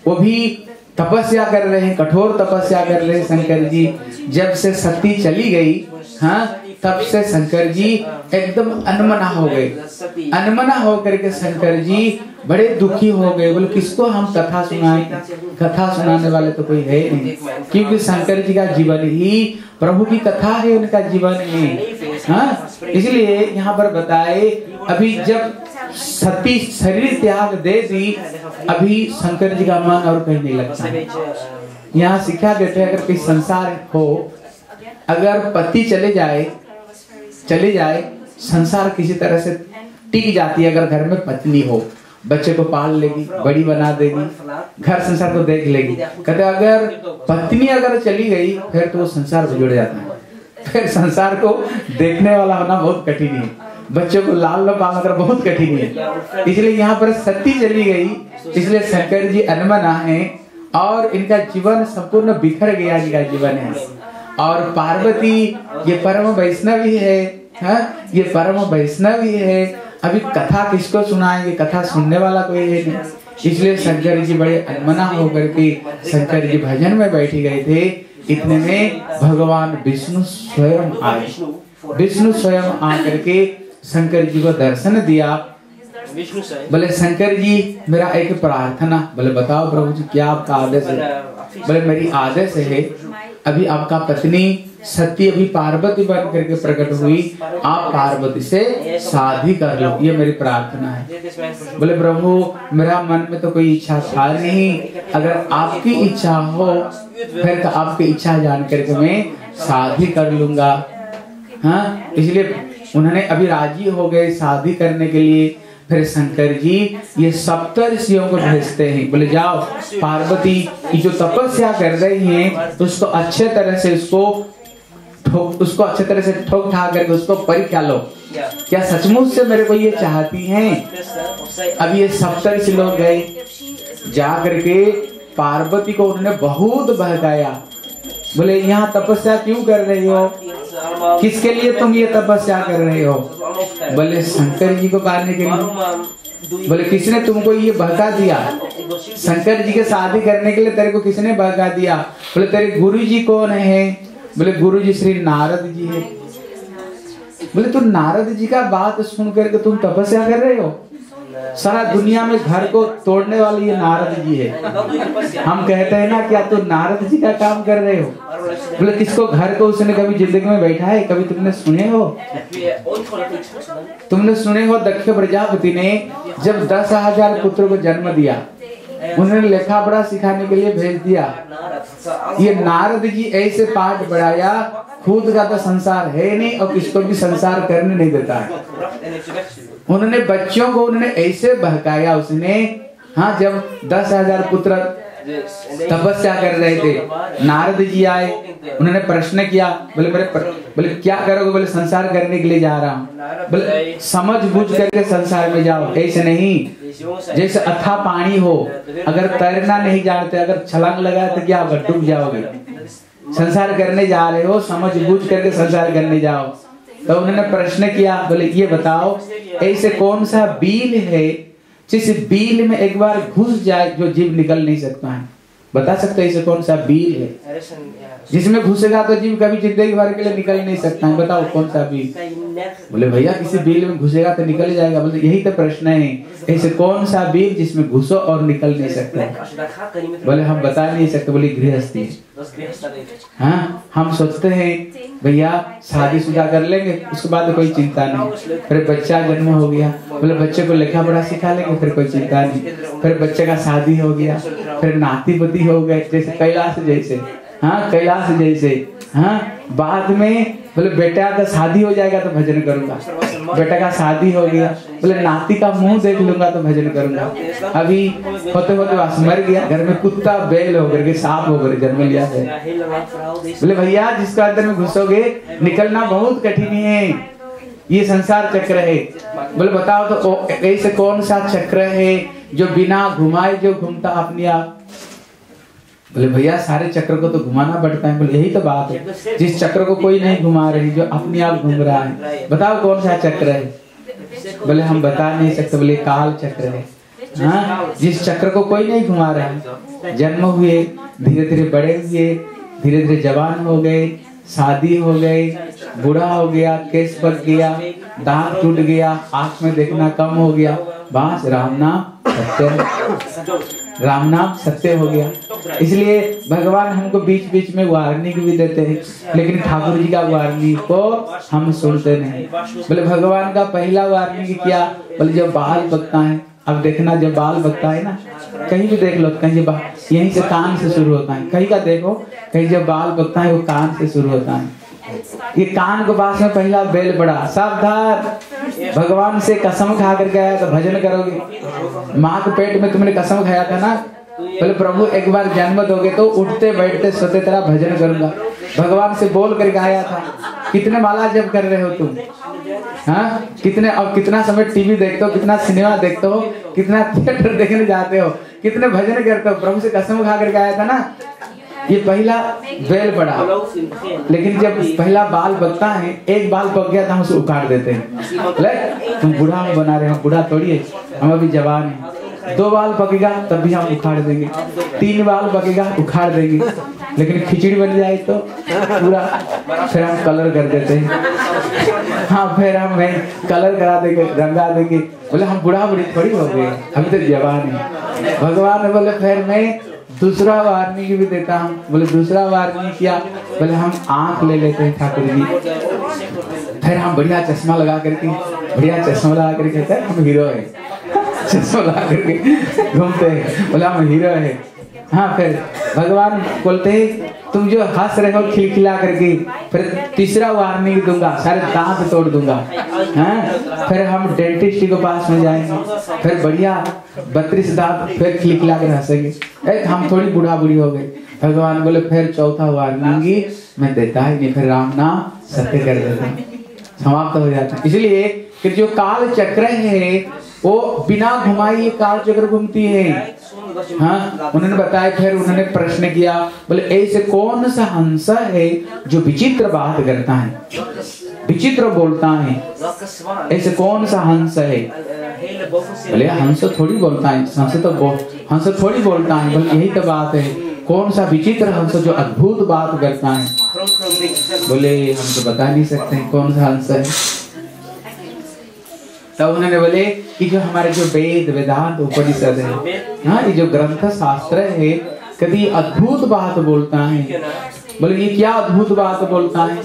वो भी तपस्या कर रहे हैं, कठोर तपस्या कर रहे हैं शंकर जी। जब से सती चली गई, हाँ, तब से शंकर जी एकदम अनमना हो गए। अनमना होकर के शंकर जी बड़े दुखी हो गए। बोले किसको हम कथा सुनाएं? कथा सुनाने वाले तो कोई है नहीं, क्योंकि शंकर जी का जीवन ही प्रभु की कथा है, उनका जीवन है। हाँ, इसलिए यहाँ पर बताए, अभी जब सती शरीर त्याग दे दी, अभी शंकर जी का मन और कहीं नहीं लगता। यहाँ शिक्षा देते हैं अगर कोई संसार हो, अगर पति चले जाए संसार किसी तरह से टिक जाती है। अगर घर में पत्नी हो, बच्चे को पाल लेगी, बड़ी बना देगी, घर संसार को देख लेगी। कहते अगर पत्नी अगर चली गई फिर तो वो संसार से जुड़ जाता है, फिर संसार को देखने वाला होना बहुत कठिन है, बच्चों को लाल पालना कर बहुत कठिन है। इसलिए यहाँ पर सती चली गई, इसलिए शंकर जी अनमना है और इनका जीवन संपूर्ण बिखर गया, इनका जीवन है। और पार्वती ये परम वैष्णवी है, ये परम वैष्णवी है। अभी कथा किसको सुनाएंगे, कथा सुनने वाला कोई है नहीं। इसलिए शंकर जी बड़े अनमना होकर के शंकर जी भजन में बैठी गए थे। इतने में भगवान विष्णु स्वयं आए। विष्णु स्वयं आकर के शंकर जी को दर्शन दिया। बोले शंकर जी मेरा एक प्रार्थना। बोले बताओ प्रभु जी क्या आपका आदेश है। बोले मेरी आदेश है, अभी आपका पत्नी सती अभी पार्वती बन करके प्रकट हुई, आप पार्वती से शादी कर लो, ये मेरी प्रार्थना है। बोले प्रभु मेरा मन में तो कोई इच्छा था नहीं, अगर आपकी इच्छा हो फिर आपकी इच्छा जान करके मैं शादी कर लूंगा। हाँ, इसलिए उन्होंने अभी राजी हो गए शादी करने के लिए। फिर शंकर जी ये सप्तऋषियों को भेजते हैं, बोले जाओ पार्वती की जो तपस्या कर रही हैं उसको अच्छे तरह से अच्छे तरह से ठोक ठा करके उसको परीक्षा लो, क्या सचमुच से मेरे को ये चाहती हैं। अब ये सप्तऋषि लोग गए, जा करके पार्वती को उन्होंने बहुत बहकाया। बोले यहाँ तपस्या क्यों कर रही हो, किसके लिए तुम ये तपस्या कर रहे हो। बोले शंकर जी को पाने के लिए। बोले किसने तुमको ये बहका दिया, शंकर जी के शादी करने के लिए तेरे को किसने बहका दिया। बोले तेरे गुरु जी कौन है। बोले गुरु जी श्री नारद जी है। बोले तुम नारद जी का बात सुन करके तुम तपस्या कर रहे हो, सारा दुनिया में घर को तोड़ने वाले ये नारद जी है। हम कहते हैं ना क्या तुम नारद जी का काम कर रहे हो। बोले किसको घर को उसने कभी जिंदगी में बैठा है, कभी तुमने सुने हो। तुमने सुने हो दक्ष प्रजापति ने जब 10,000 पुत्र को जन्म दिया, उन्होंने लेखा पढ़ा सिखाने के लिए भेज दिया। ये नारद जी ऐसे पाठ बढ़ाया, खुद का तो संसार है नहीं और किसको भी संसार करने नहीं देता है। उन्होंने बच्चों को उन्होंने ऐसे बहकाया उसने। हाँ, जब 10,000 पुत्र तपस्या कर रहे थे, नारद जी आए, उन्होंने प्रश्न किया। बोले क्या करोगे। बोले संसार करने के लिए जा रहा हूँ। बोले समझ बूझ करके संसार में जाओ, ऐसे नहीं जैसे अथाह पानी हो, अगर तैरना नहीं जानते, अगर छलांग लगाए तो क्या होगा, डूब जाओगे। संसार करने जा रहे हो, समझ बूझ करके संसार करने जाओ। तो उन्होंने प्रश्न किया, बोले ये बताओ ऐसे कौन सा बील है जिस बील में एक बार घुस जाए जो जीव निकल नहीं सकता है। बता सकते ऐसे कौन सा बील है जिसमें घुसेगा तो जीव कभी जिंदगी भर के लिए निकल नहीं सकता है। बताओ कौन सा बील। बोले भैया किसी बील में घुसेगा तो निकल जाएगा। बोले यही तो प्रश्न है, ऐसे कौन सा बील जिसमें घुसो और निकल नहीं सकता। बोले हम बता नहीं सकते। बोले गृहस्थी। हाँ, हम सोचते हैं भैया शादीशुदा कर लेंगे, उसके बाद कोई चिंता नहीं, फिर बच्चा जन्म हो गया, बोले बच्चे को लिखा पढ़ा सिखा लेंगे, फिर कोई चिंता नहीं, फिर बच्चे का शादी हो गया, फिर नाती पोती हो गए, जैसे कैलाश जैसे। हाँ, कैलाश जैसे। हाँ, बाद में बोले बेटा का शादी हो जाएगा तो भजन करूंगा, बेटा का शादी हो गया, बोले नाती का मुंह देख लूंगा तो भजन करूंगा। अभी होते होते बस मर गया, घर में कुत्ता बैल होकर के सांप होकर जन्म लिया है। बोले भैया जिसका अंदर में घुसोगे निकलना बहुत कठिन है, ये संसार चक्र है। बोले बताओ तो ऐसे कौन सा चक्र है जो बिना घुमाए जो घूमता अपने आप। बोले भैया सारे चक्र को तो घुमाना पड़ता है। बोले यही तो बात है, जिस चक्र को कोई नहीं घुमा रही, जो अपने आप घूम रहा है, बताओ कौन सा चक्र है। बोले हम बता नहीं सकते। बोले काल चक्र है। हाँ, जिस चक्र को कोई नहीं घुमा रहा है। जन्म हुए, धीरे धीरे बड़े हुए, धीरे धीरे जवान हो गए, शादी हो गई, बूढ़ा हो गया, केस पक गया, दांत टूट गया, आंख में देखना कम हो गया, बस राम नाम सत्य। राम नाम सत्य हो गया। इसलिए भगवान हमको बीच बीच में वार्निंग भी देते हैं, लेकिन ठाकुर जी का वार्निंग को हम सुनते नहीं। बोले भगवान का पहला वार्निंग क्या? बोले जब बाल बकता है, अब देखना जब बाल बकता है ना, कहीं भी देख लो, कहीं यहीं से कान से शुरू होता है, कहीं का देखो, कहीं जब बाल बकता है वो कान से शुरू होता है। ये कान के पास में पहला बेल बड़ा सावधान, भगवान से कसम खा करके आया तो भजन करोगे। माँ के पेट में तुमने कसम खाया था ना, बोले प्रभु एक बार जन्म दोगे तो उठते बैठते सोते तेरा भजन करूंगा। भगवान से बोल करके आया था। कितने माला जप कर रहे हो तुम? हाँ, कितने और कितना समय टीवी देखते हो, कितना सिनेमा देखते हो, कितना थिएटर देखने जाते हो, कितने भजन करते हो। प्रभु से कसम खा करके आया था ना। ये पहला बेल पड़ा, लेकिन जब पहला बाल बकता है, एक बाल पक गया तो हम उसे उखाड़ देते हैं। तुम बूढ़ा हम बना रहे हो, बूढ़ा थोड़ी है, हम अभी जवान हैं। 2 बाल पकेगा तब भी हम उखाड़ देंगे, 3 बाल पकेगा उखाड़ देंगे, लेकिन खिचड़ी बन जाए तो पूरा फिर हम कलर कर देते हैं। हाँ, फिर हम कलर करा देंगे, रंगा देंगे। बोले हम बूढ़ा बूढ़ी थोड़ी हो गए, अभी तो जवान है। भगवान ने बोले फिर मैं दूसरा वार्निंग भी देता हूँ। बोले दूसरा वार्निंग क्या? बोले हम आंख ले लेते हैं ठाकुर जी, फिर हम बढ़िया चश्मा लगा करके, बढ़िया चश्मा लगा करके कहते हैं हम हीरो है, चश्मा लगा करके घूमते हैं, बोले हम हीरो है। हाँ, फिर भगवान बोलते हैं तुम जो हंस रहे हो खिलखिला करके, फिर तीसरा वार्निंग दूंगा, सारे दांत तोड़ दूंगा। हाँ, फिर हम डेंटिस्ट के पास में जाएंगे, फिर बढ़िया 32 दांत फिर खिलखिला कर हंसेंगे। हम थोड़ी बूढ़ा बूढ़ी हो गए। भगवान बोले फिर चौथा वार्निंग मैं देता ही नहीं, फिर राम नाम सत्य कर देता, समाप्त हो जाता है। इसलिए कि जो काल चक्र है वो बिना घुमाई ये काल चक्र घूमती है। हाँ, उन्होंने बताया, फिर उन्होंने प्रश्न किया, बोले ऐसे कौन सा हंस है जो विचित्र बात करता है, विचित्र बोलता है, ऐसे कौन सा हंस है? बोले हंस थोड़ी बोलता है, हंस थोड़ी बोलता है। बोले यही तो बात है, कौन सा विचित्र हंस जो अद्भुत बात करता है? बोले हम तो बता नहीं सकते कौन सा हंस है। तब उन्होंने बोले कि जो हमारे जो वेद वेदांत उपनिषद है, हाँ, ये जो ग्रंथ शास्त्र है, कभी अद्भुत बात बोलता है। बोले ये क्या अद्भुत बात बोलता है?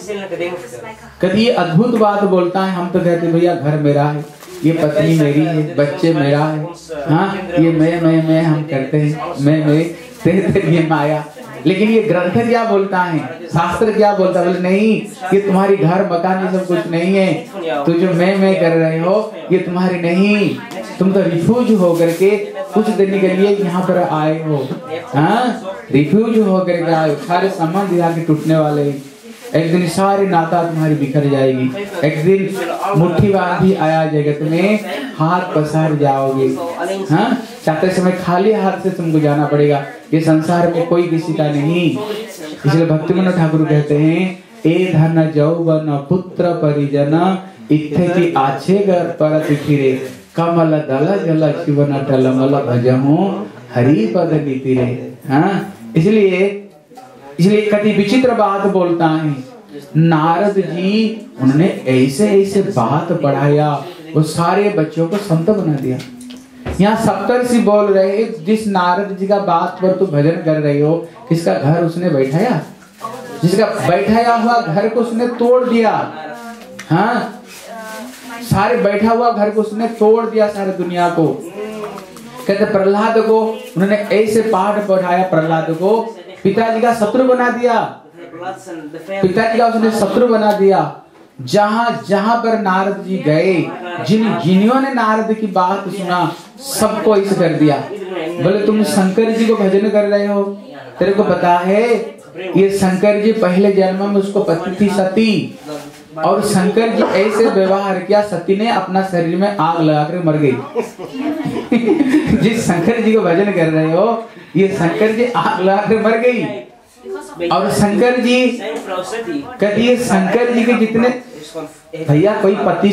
कभी अद्भुत बात बोलता है। हम तो कहते भैया घर मेरा है, ये पत्नी मेरी है, बच्चे मेरा है। हाँ, ये मैं हम करते हैं, मैं तेरे ये माया। लेकिन ये ग्रंथ क्या बोलता है, शास्त्र क्या बोलता है? बोले नहीं, ये तुम्हारी घर मकान ये सब कुछ नहीं है। तो जो मैं कर रहे हो ये तुम्हारी नहीं, तुम तो रिफ्यूज हो करके कुछ दिन के लिए यहाँ पर आए हो। हाँ, रिफ्यूज हो करके आए, सारे संबंध यहाँ के टूटने वाले। एक दिन सारी नाता तुम्हारी बिखर जाएगी, एक दिन मुट्ठी बांधी आया जाएगा, तुम्हें हाथ पसार जाओगे। हाँ, चाहते समय खाली हाथ से तुमको जाना पड़ेगा। ये संसार में कोई किसी का नहीं। इसलिए भक्तिमनोहर ठाकुर कहते हैं, ए धन जौवन पुत्र परिजन इत्थे की आछे घर परत फिरे, कमल दल जल शिवन टलमल भजहु हरि पद नीति रे। हाँ, इसलिए कति विचित्र बात बोलता है। नारद जी उन्होंने ऐसे ऐसे बात बढ़ाया, वो सारे बच्चों को संत बना दिया। यहाँ सप्तर्षि बोल रहे, जिस नारद जी का बात पर तू भजन कर रही हो, किसका घर उसने बैठाया? जिसका बैठाया हुआ घर को उसने तोड़ दिया। हाँ, सारे बैठा हुआ घर को उसने तोड़ दिया, सारे दुनिया को। कहते प्रहलाद को उन्होंने ऐसे पाठ पढ़ाया, प्रहलाद को पिताजी का शत्रु बना दिया, पिताजी का उसने शत्रु बना दिया। जहां जहां पर नारद जी गए, जिन्हों ने नारद की बात सुना, सबको ऐसे कर दिया। बोले तुम शंकर जी को भजन कर रहे हो, तेरे को पता है ये शंकर जी पहले जन्म में उसको पत्नी थी सती, और शंकर जी ऐसे व्यवहार किया, सती ने अपना शरीर में आग लगाकर मर गई। जिस शंकर जी को भजन कर रहे हो, ये शंकर जी आग लगाकर मर गई। और शंकर जी कभी शंकर जी के जितने भैया कोई पति,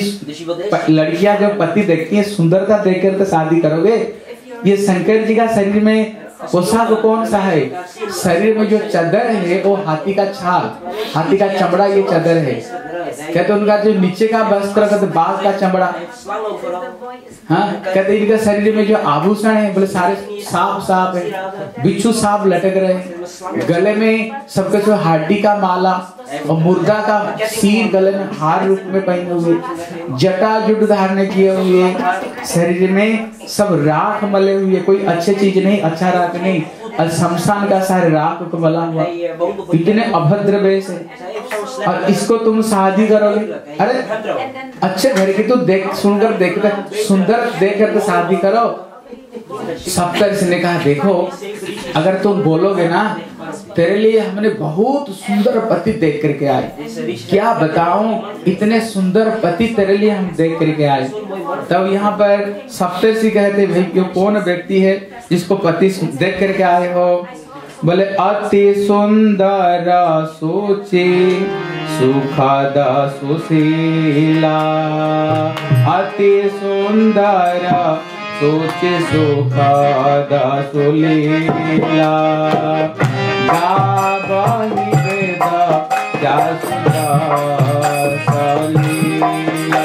लड़कियां जब पति देखती है सुंदरता देखकर तो शादी करोगे। ये शंकर जी का शरीर में पोशाक कौन सा है? शरीर में जो चादर है वो हाथी का छाल, हाथी का चमड़ा, ये चादर है। कहते उनका जो नीचे का वस्त्र, कहते बाल का चमड़ा, हाँ कहते इनके शरीर में जो आभूषण है बोले सारे सांप है, बिच्छू सांप लटक रहे, गले में सबके जो हड्डी का माला और मुर्दा का सिर गले में हार रूप में पहने हुए, जटा जुट धारण किए हुए, शरीर में सब राख मले हुए, कोई अच्छी चीज नहीं, अच्छा राख नहीं, और शमशान का सारे राख को मला हुआ, इतने अभद्र वेश है। और इसको तुम शादी करोगे, अरे अच्छे घर की तो देख सुनकर देखकर सुंदर देख कर तो शादी करो। सप्तर्षि ने कहा देखो अगर तुम बोलोगे ना तेरे लिए हमने बहुत सुंदर पति देख करके आए, क्या बताऊं इतने सुंदर पति तेरे लिए हम देख करके आए। तब यहाँ पर सप्तर्षि कहते भाई ये कौन व्यक्ति है जिसको पति देख करके आए हो? बोले अति सुंदर सोचे सुखद सुशीला, अति सुंदर सोचे सुखद सुलीला, गावहि वेद जसुदा सलीला,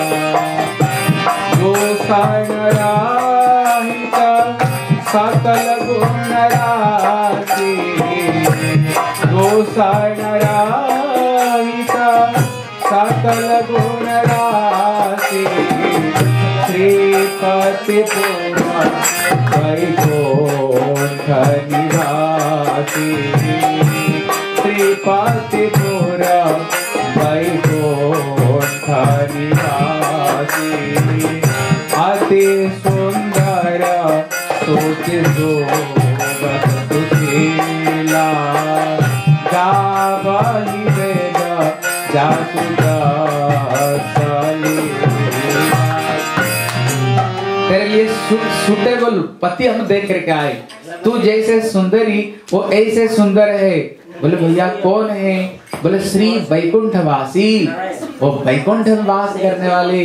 दोषण रहित सकल गुण राशि, दोषण रहित सकल गुण राशि, श्रीपति पूर्ण वैकुंठ निवासी, श्रीपति पूर्ण वैकुंठ निवासी, अति सुंदर सोच सुशीला, गावहि वेद जसुदा सलीला। तेरे लिए सुटेबल पति हम देख करके आए, तू जैसे सुंदरी वो ऐसे सुंदर है। बोले भैया कौन है? बोले श्री वैकुंठवासी, वो वैकुंठ में वास करने वाले,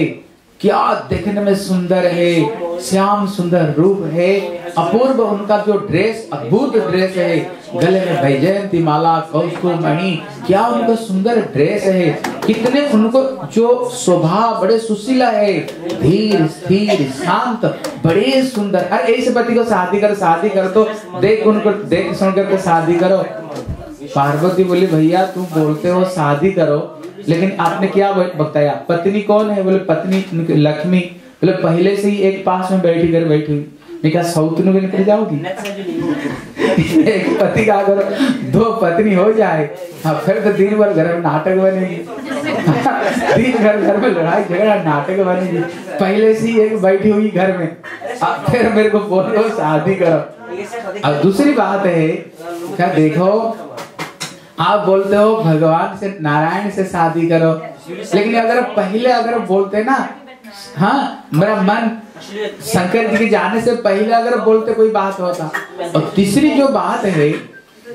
क्या देखने में सुंदर है, श्याम सुंदर रूप है, अपूर्व उनका जो ड्रेस अद्भुत ड्रेस है, गले में वैजयंती माला कौस्तुभ मणि, क्या उनका सुंदर ड्रेस है, कितने उनको जो स्वभाव बड़े सुशीला है, धीर स्थिर शांत बड़े सुंदर। अरे ऐसे पति को शादी कर तो देख उनको देख सुन करके शादी करो। पार्वती बोली भैया तुम बोलते हो शादी करो, लेकिन आपने क्या बताया? पत्नी कौन है? बोले पत्नी लक्ष्मी। बोले पहले से ही एक पास में बैठी हुई। मैं क्या सौतनु भी निकल जाओगी? एक पति का अगर दो पत्नी हो जाए, हाँ फिर तो दिन भर घर में नाटक बनेगी। दिन भर घर में लड़ाई झगड़ा नाटक बनेगी। पहले से ही एक बैठी हुई घर में, अब फिर मेरे को बोलो शादी करो। अब दूसरी बात है क्या, देखो आप बोलते हो भगवान से नारायण से शादी करो, लेकिन अगर पहले अगर बोलते ना, हाँ मेरा मन शंकर जी के जाने से पहले अगर बोलते कोई बात होता। और तीसरी जो बात है,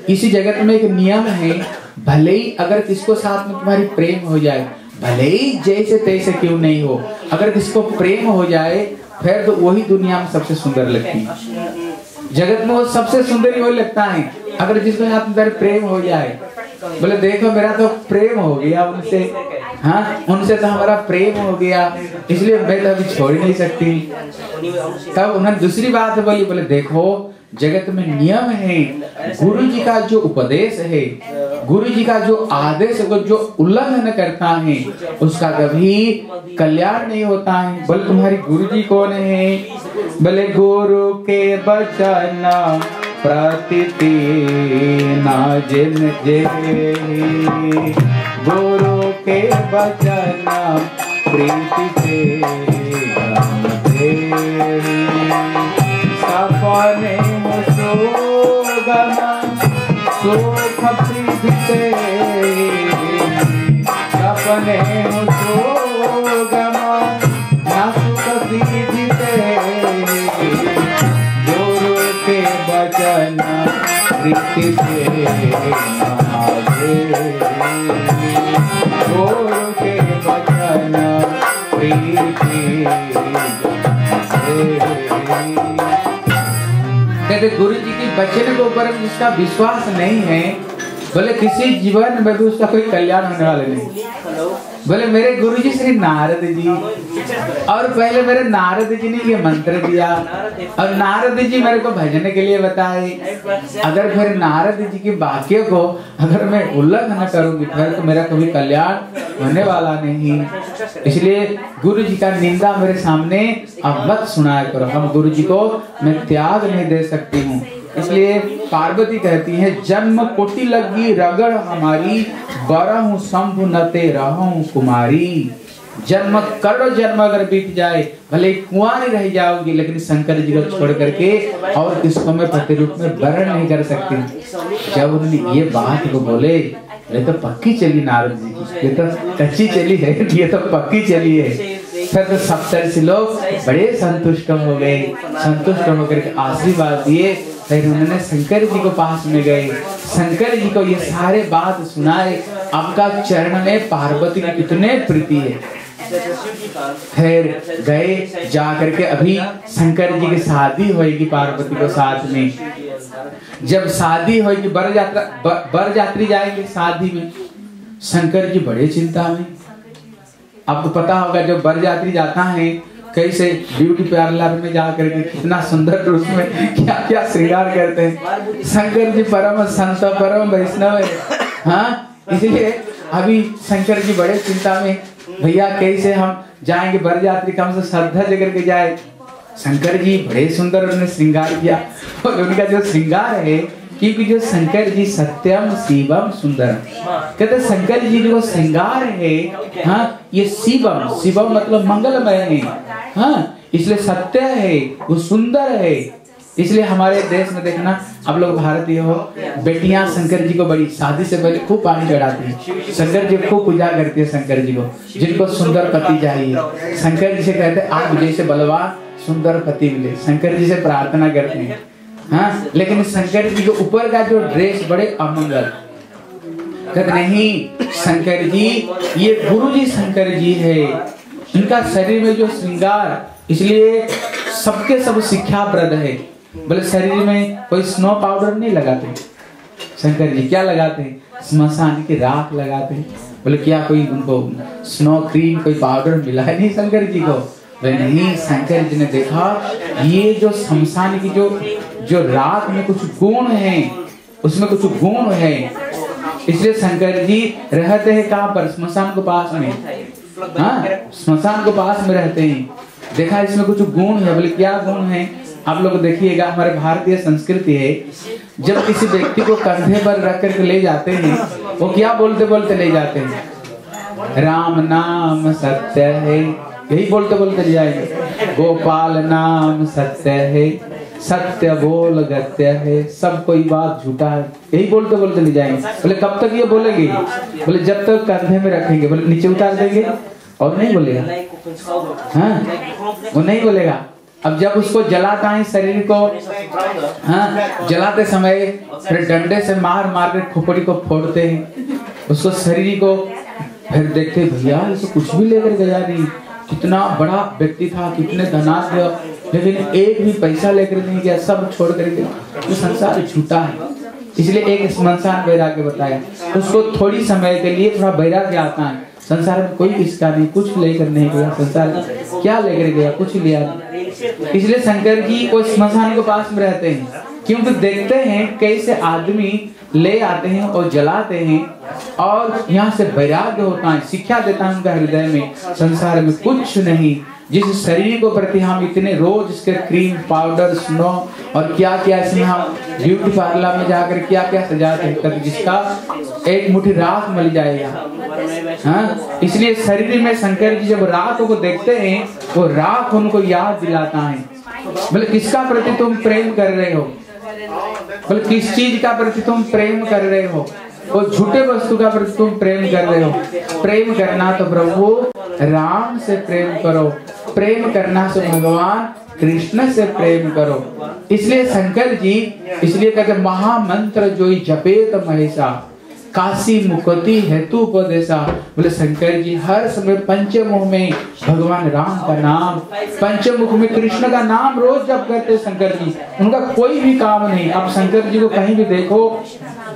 इसी जगत में एक नियम है, भले ही अगर किसको साथ में तुम्हारी प्रेम हो जाए, भले ही जैसे तैसे क्यों नहीं हो, अगर किसको प्रेम हो जाए फिर तो वही दुनिया में सबसे सुंदर लगती है। जगत में वो सबसे सुंदर ही वही लगता है अगर जिसको साथ में प्रेम हो जाए। बोले देखो मेरा तो प्रेम हो गया उनसे, हाँ उनसे तो हमारा प्रेम हो गया, इसलिए मैं तो अभी छोड़ नहीं सकती। तब उन्होंने दूसरी बात बोली, बोले देखो जगत में नियम है, गुरु जी का जो उपदेश है, गुरु जी का जो आदेश को जो उल्लंघन करता है उसका कभी कल्याण नहीं होता है। बोले तुम्हारी गुरु जी कौन है? बोले गुरु के वचन प्रतिति न जिन जे, गुरु के वचन प्रीति से सपने सुगम सुख प्रीति से, सपने सुगम न सुख प्रीति से, गुरु के वचन प्रीति से गुरु के वचन प्रीति से। गुरु जी के वचन के ऊपर जिसका विश्वास नहीं है बोले किसी जीवन में भी उसका कोई कल्याण होने वाला नहीं। बोले मेरे गुरुजी श्री नारद जी, और पहले मेरे नारद जी ने ये मंत्र दिया और नारद जी मेरे को भजन के लिए बताए। अगर फिर नारद जी के वाक्य को अगर मैं उल्लंघन करूंगी फिर तो मेरा कभी कल्याण होने वाला नहीं। इसलिए गुरु जी का निंदा मेरे सामने अब मत सुनाया करो। हम गुरु जी को मैं त्याग नहीं दे सकती हूँ। इसलिए पार्वती कहती है जन्म कोटि लगी रगड़ हमारी, बरहूं शंभु नते रहूं कुमारी। जन्म करोड़ों जन्म अगर बीत जाए भले कुंवारी रह जाओगी, लेकिन शंकर जी को छोड़ करके और किसको मैं प्रतिरूप में वर्ण नहीं कर सकती। जब उन्होंने ये बात को बोले, ये तो पक्की चली नारद जी की, ये तो कच्ची चली है, ये तो पक्की चली है। फिर तो सप्तर्षि लोग बड़े संतुष्ट हो गए, संतुष्ट होकर के आशीर्वाद दिए। फिर उन्होंने शंकर जी को पास में गए, शंकर जी को ये सारे बात सुनाए, आपका चरण में पार्वती की कितने प्रीति है। फिर गए जा करके अभी शंकर जी की शादी होगी पार्वती को साथ में। जब शादी होगी बरयात्री जाएंगे शादी में, शंकर जी बड़े चिंता में। आपको पता होगा जब बरयात्री जाता है कैसे ब्यूटी पार्लर में जाकर के कितना सुंदर रूप में क्या क्या श्रृंगार करते हैं। शंकर जी परम संत परम वैष्णव है। हाँ, इसलिए अभी शंकर जी बड़े चिंता में, भैया कैसे हम जाएंगे बरयात्री, कम से श्रद्धा लेकर के जाए। शंकर जी बड़े सुंदर उन्होंने श्रृंगार किया और उनका जो श्रृंगार है, क्योंकि जो शंकर जी सत्यम शिवम सुंदरम कहते, शंकर जी जो श्रृंगार है, हाँ, ये शिवम, शिवम मतलब मंगलमय है। हाँ, इसलिए सत्य है, वो सुंदर है। इसलिए हमारे देश में देखना, आप लोग भारतीय हो, बेटियां शंकर जी को बड़ी शादी से पहले खूब पानी चढ़ाती है, शंकर जी खूब पूजा करती है शंकर जी को। जिनको सुंदर पति चाहिए, शंकर जी से कहते हैं आप जैसे बलवान सुंदर पति मिले, शंकर जी से प्रार्थना करते हैं। हाँ, लेकिन शंकर जी के ऊपर का जो ड्रेस बड़े अमंगल, कहते नहीं शंकर जी, ये गुरु जी शंकर जी है, इनका शरीर में जो श्रृंगार, इसलिए सबके सब शिक्षाप्रद है। बोले शरीर में कोई स्नो पाउडर नहीं लगाते शंकर जी, क्या लगाते हैं? स्मशान की राख लगाते हैं। बोले क्या कोई उनको स्नो क्रीम कोई पाउडर मिला है नहीं शंकर जी को? नहीं, शंकर जी ने देखा ये जो शमशान की जो राख में कुछ गुण है, उसमें कुछ गुण है, इसलिए शंकर जी रहते हैं कहाँ पर? श्मशान के पास में। हाँ, श्मशान के पास में रहते हैं। देखा इसमें कुछ गुण है। बोले क्या गुण है? आप लोग देखिएगा, हमारे भारतीय संस्कृति है, जब किसी व्यक्ति को कंधे पर रख करके ले जाते हैं, वो क्या बोलते बोलते ले जाते हैं? राम नाम सत्य है, यही बोलते बोलते ले जाएंगे। गोपाल नाम सत्य है, सत्य बोल गत्य है, सब कोई बात झूठा है, यही बोलते बोलते ले जाएंगे। बोले कब तक ये बोलेंगे? बोले जब तक कंधे में रखेंगे। बोले नीचे उतार देंगे और नहीं बोलेगा। हाँ, वो नहीं बोलेगा। अब जब उसको जलाता है शरीर को, हाँ, जलाते समय फिर डंडे से मार मार कर खोपड़ी को फोड़ते हैं, उसको शरीर को, फिर देखते भैया इसको कुछ भी लेकर गया नहीं, कितना बड़ा व्यक्ति था, कितने धनाढ्य, लेकिन एक भी पैसा लेकर नहीं गया, सब छोड़ कर गया। तो संसार झूठा है। इसलिए एक स्मशान वैराग्य बताया, उसको थोड़ी समय के लिए थोड़ा वैराग्य आता है। संसार में कोई इसका नहीं, कुछ लेकर नहीं गया, संसार क्या लेकर गया? कुछ लिया नहीं। इसलिए शंकर जी को स्मशान के पास में रहते हैं, क्योंकि देखते हैं कैसे आदमी ले आते हैं और जलाते हैं, और यहाँ से वैराग्य होता है, शिक्षा देता है उनका हृदय में, संसार में कुछ नहीं। जिस शरीर को प्रति हम इतने रोज इसके क्रीम पाउडर स्नो और क्या क्या इसमें हम ब्यूटी पार्लर में जाकर क्या क्या सजाते हैं, जिसका एक मुट्ठी राख मिल जाएगा। हाँ, इसलिए शरीर में शंकर जी जब राख को देखते हैं, वो राख उनको याद दिलाता है। बोले किसका प्रति तुम प्रेम कर रहे हो? बोले किस चीज का प्रति तुम प्रेम कर रहे हो? वो झूठे वस्तु का प्रति तुम प्रेम कर रहे हो। प्रेम करना तो प्रभु राम से प्रेम करो, प्रेम करना तो भगवान कृष्ण से प्रेम करो। इसलिए शंकर जी इसलिए कहते महामंत्र जो जपेत महेशा, काशी मुक्ति हेतु उपदेशा। बोले शंकर जी हर समय पंचमुख में भगवान राम का नाम, पंचमुख में कृष्ण का नाम रोज जप करते शंकर जी। उनका कोई भी काम नहीं। अब शंकर जी को कहीं भी देखो,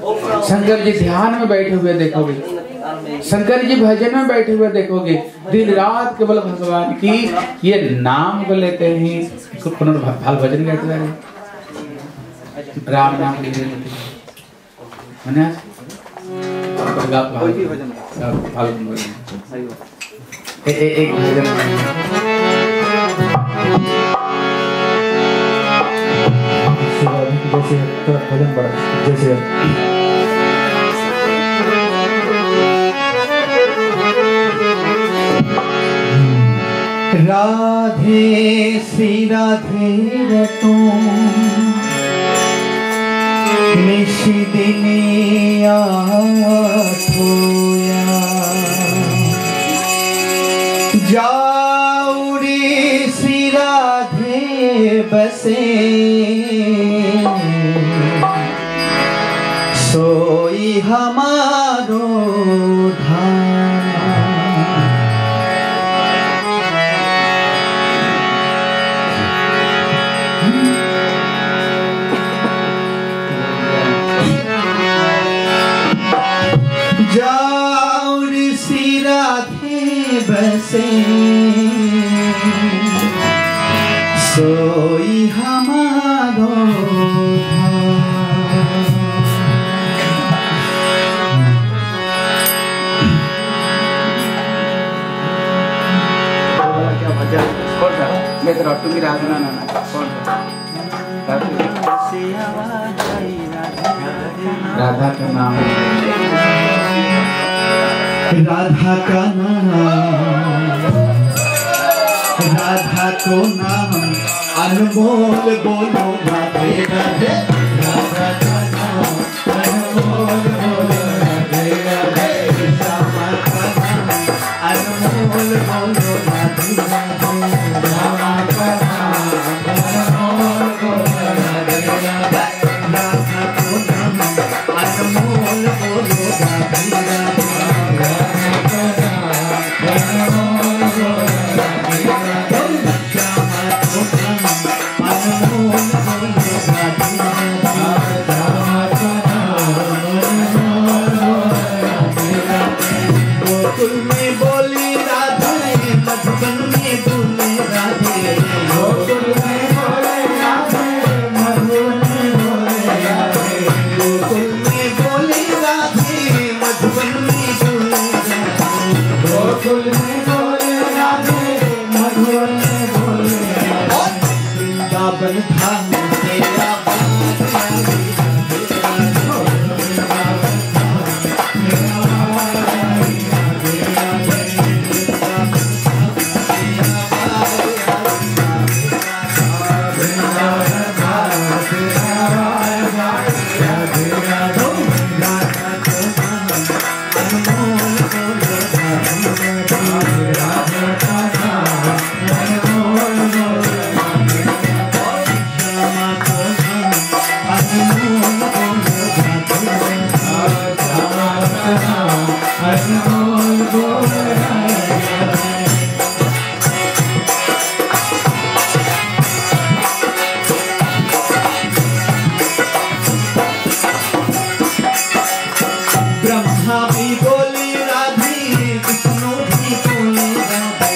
शंकर जी ध्यान में बैठे हुए देखोगे, शंकर जी भजन में बैठे हुए देखोगे, दिन रात केवल भगवान की ये नाम को लेते हैं। इसको पुनर्भाल भजन कहते हैं, राम नाम लेते हैं। एक भजन जैसे भजन बड़ा जैसे राधे श्री राधे रटो निशिदिनिया थोया जाऊरी श्री राधे बसे सोई हमारो धाम। जाऊर श्री राधे बसे सोई हमारो तुम्ही राधा राधा का नाम, राधा का नाम, राधा को नाम अनमोल बोलो राधे राधे। राधा का नाम अनमोल बोलो राधे राधे। श्यामा का नाम अनमोल बोलो राधे राधे। श्यामा का नाम अनमोल बोलो राधे राधे। राधा को नाम अनमोल बोलो राधे राधे। गोकुल में बोली राधे, मधुबन में बोले राधे। गोकुल में बोले राधे, मधुबन में बोले राधे। गोकुल में बोली राधे, मधुबन में बोले राधे। गोकुल में बोले राधे, मधुबन में बोले राधे। वृंदावन धाम तेरा ब्रह्मा भी बोली राधे, विष्णु भी बोले राधे।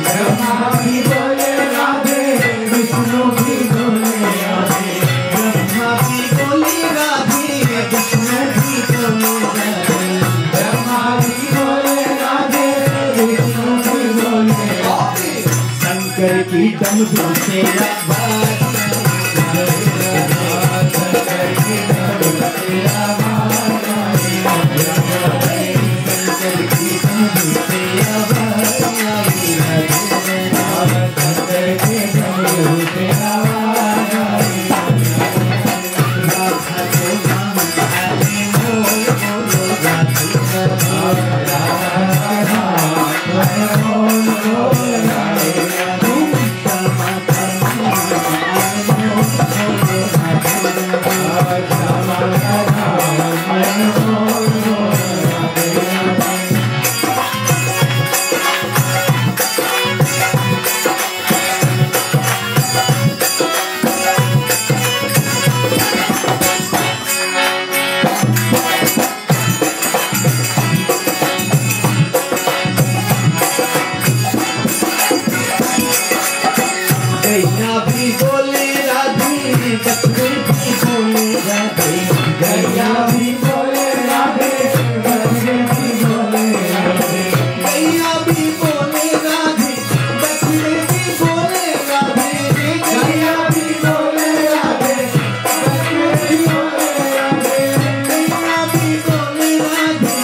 ब्रह्मा भी बोले राधे, विष्णु भी बोले राधे। ब्रह्मा भी बोली राधे, विष्णु भी बोले राधे। ब्रह्मा भी बोले राधे, विष्णु भी बोले राधे। शंकर की डमरू से आवाज, शंकर की डमरू से आवाज। गैया भी बोले राधे बछड़े भी बोले राधे गैया भी बोले राधे बछड़े भी बोले राधे गैया भी बोले राधे बछड़े भी बोले राधे गैया भी बोले राधे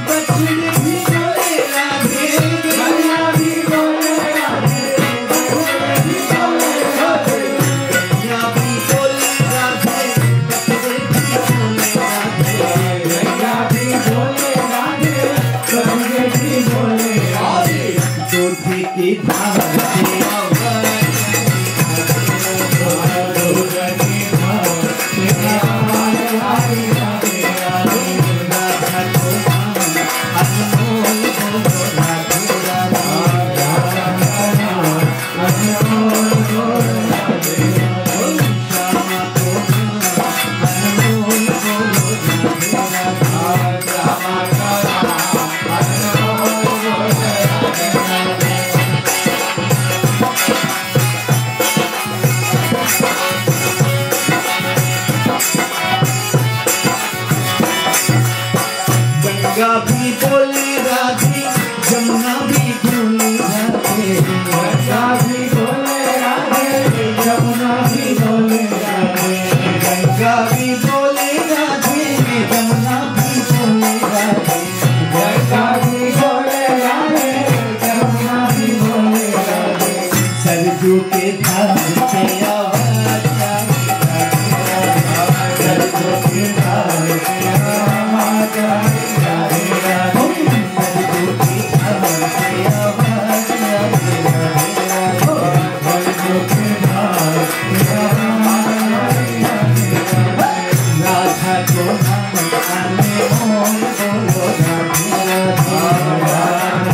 बछड़े भी बोले राधे गैया भी बोले राधे बछड़े भी बोले राधे गैया भी बोले राधे बछड़े भी बोले राधे गैया भी बोले राधे बछड़े भी बोले राधे दूधी की धार से आवाज दूध की धार से आवाज आई राधे राधे राधा को अनमोल बोलो राधे राधे अनमोल बोलो राधे श्यामा को अनमोल बोलो राधे राधे श्यामा का अनमोल बोलो राधे राधे गंगा भी बोले राधे जमुना भी बोले राधे गंगा भी बोले राधे जमुना भी बोले राधे गंगा भी बोले राधे जमुना भी बोले राधे गंगा भी बोले राधे जमुना भी बोले राधे सरजू के धार से आवाज आई राधे सरजू के धार से आवाज आई राधे राधे सरजू के धार से आवाज आई राधे राधे सरजू के धार से आवाज आई राधे राधे राधा को नाम आने मोल बोलो राधे राधे राधा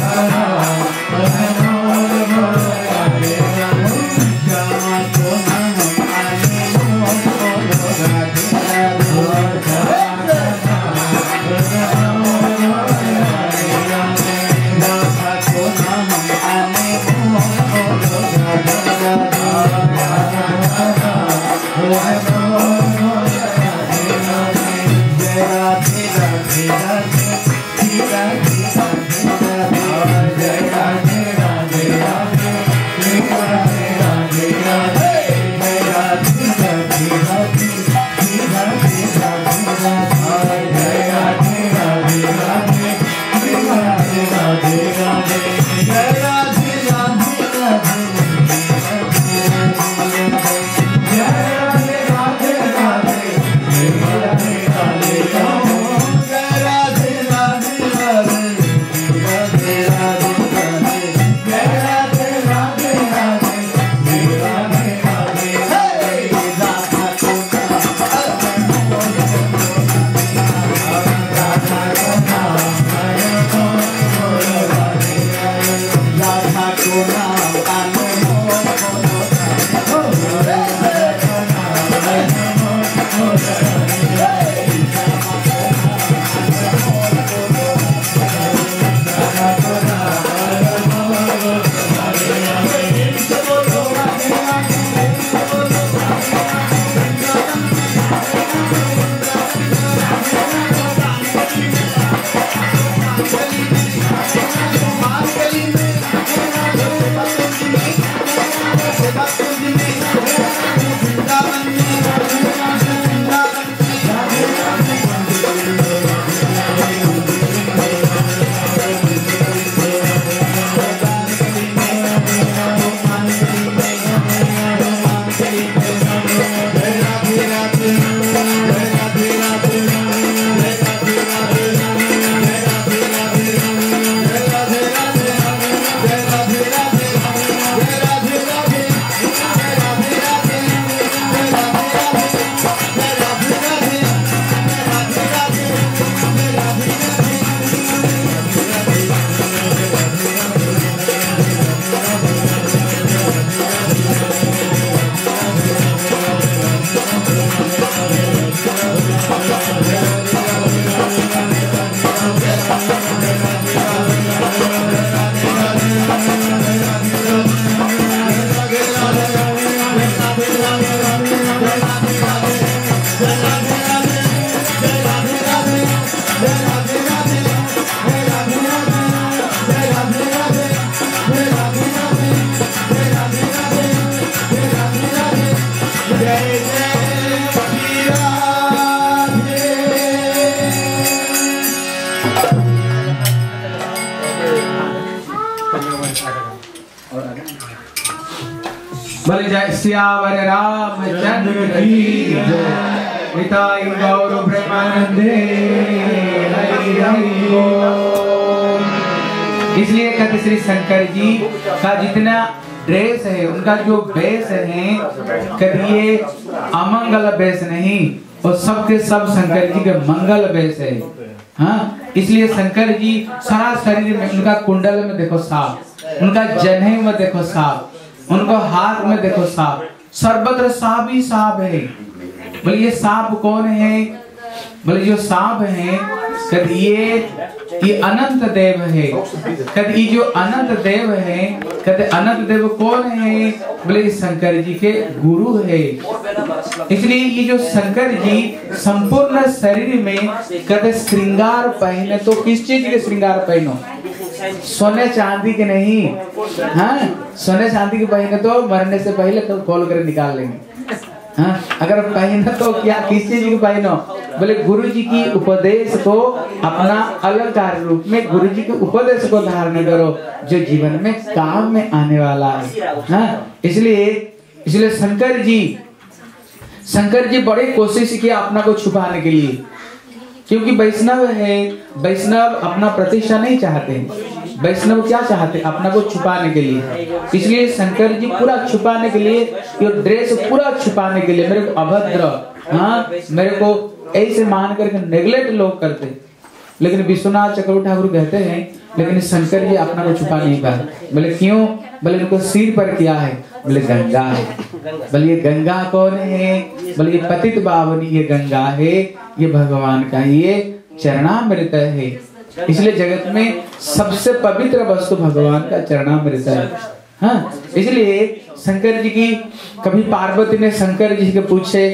अनमोल बोलो राधे राधे श्यामा को नाम आने मोल बोलो राधे राधे राधा को नाम आने मोल बोलो राधे राधे जय राधे बोले जय सियावर रामचंद्र की जय। निताई गौर प्रेमानंदे हरि हरि बोल। इसलिए कहते श्री शंकर जी का जितना ड्रेस है, उनका जो वेश है, कभी ये अमंगल वेश नहीं, और सबके सब शंकर जी के मंगल वेश है। हाँ, इसलिए शंकर जी सारा शरीर में, उनका कुंडल में देखो सांप, उनका जनेऊ में देखो सांप, उनको हाथ में देखो सांप, सर्वत्र सांप ही सांप है। बोले ये सांप कौन है? बोले जो सांप है कद ये अनंत देव है। कद ये जो अनंत देव है, कद अनंत देव कौन है? बोले शंकर जी के गुरु है। इसलिए ये जो शंकर जी संपूर्ण शरीर में कद श्रृंगार पहने, तो किस चीज के श्रृंगार पहनो? सोने चांदी के नहीं। हाँ, सोने चांदी के पहने तो मरने से पहले तो खोल कर निकाल लेंगे। हाँ, अगर पहनो तो क्या, किस चीज की पहनो? बोले गुरु जी की उपदेश को अपना अलंकार रूप में, गुरु जी के उपदेश को धारण करो जो जीवन में काम में आने वाला है। हाँ, इसलिए शंकर जी बड़ी कोशिश की अपना को छुपाने के लिए, क्योंकि वैष्णव है, वैष्णव अपना प्रतिष्ठा नहीं चाहते। वैष्णव क्या चाहते? अपना को छुपाने के लिए। इसलिए शंकर जी पूरा छुपाने के लिए, ये ड्रेस पूरा छुपाने के लिए, मेरे को अभद्र, हाँ, मेरे को ऐसे मान करके नेग्लेक्ट लोग करते। लेकिन विश्वनाथ चक्रवर्ती ठाकुर कहते हैं, लेकिन शंकर जी अपना को छुपा नहीं पाए। बोले क्यों? बोले इनको सिर पर क्या है? बोले गंगा है। बोले ये गंगा कौन है? बोले ये पतित पावनी ये गंगा है, ये भगवान का ये चरणामृत है। इसलिए जगत में सबसे पवित्र वस्तु भगवान का चरणामृत है। हाँ, इसलिए शंकर जी की कभी पार्वती ने शंकर जी के पूछे,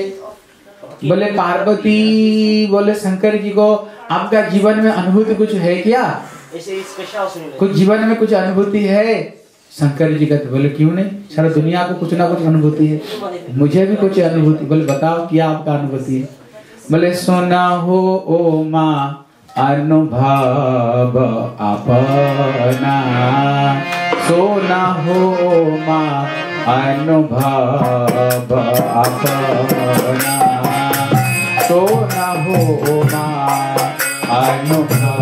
बोले पार्वती, बोले शंकर जी को आपका जीवन में अनुभूति कुछ है क्या? कुछ जीवन में कुछ अनुभूति है? शंकर जी कहते, बोले क्यों नहीं, सारा दुनिया को कुछ ना कुछ अनुभूति है, मुझे भी कुछ अनुभूति। बोले बताओ क्या आपका अनुभूति है? बोले सोना हो ओ माँ अनुभव अपना, सोना हो माँ अनुभव अपना, सोना हो माँ अनुभव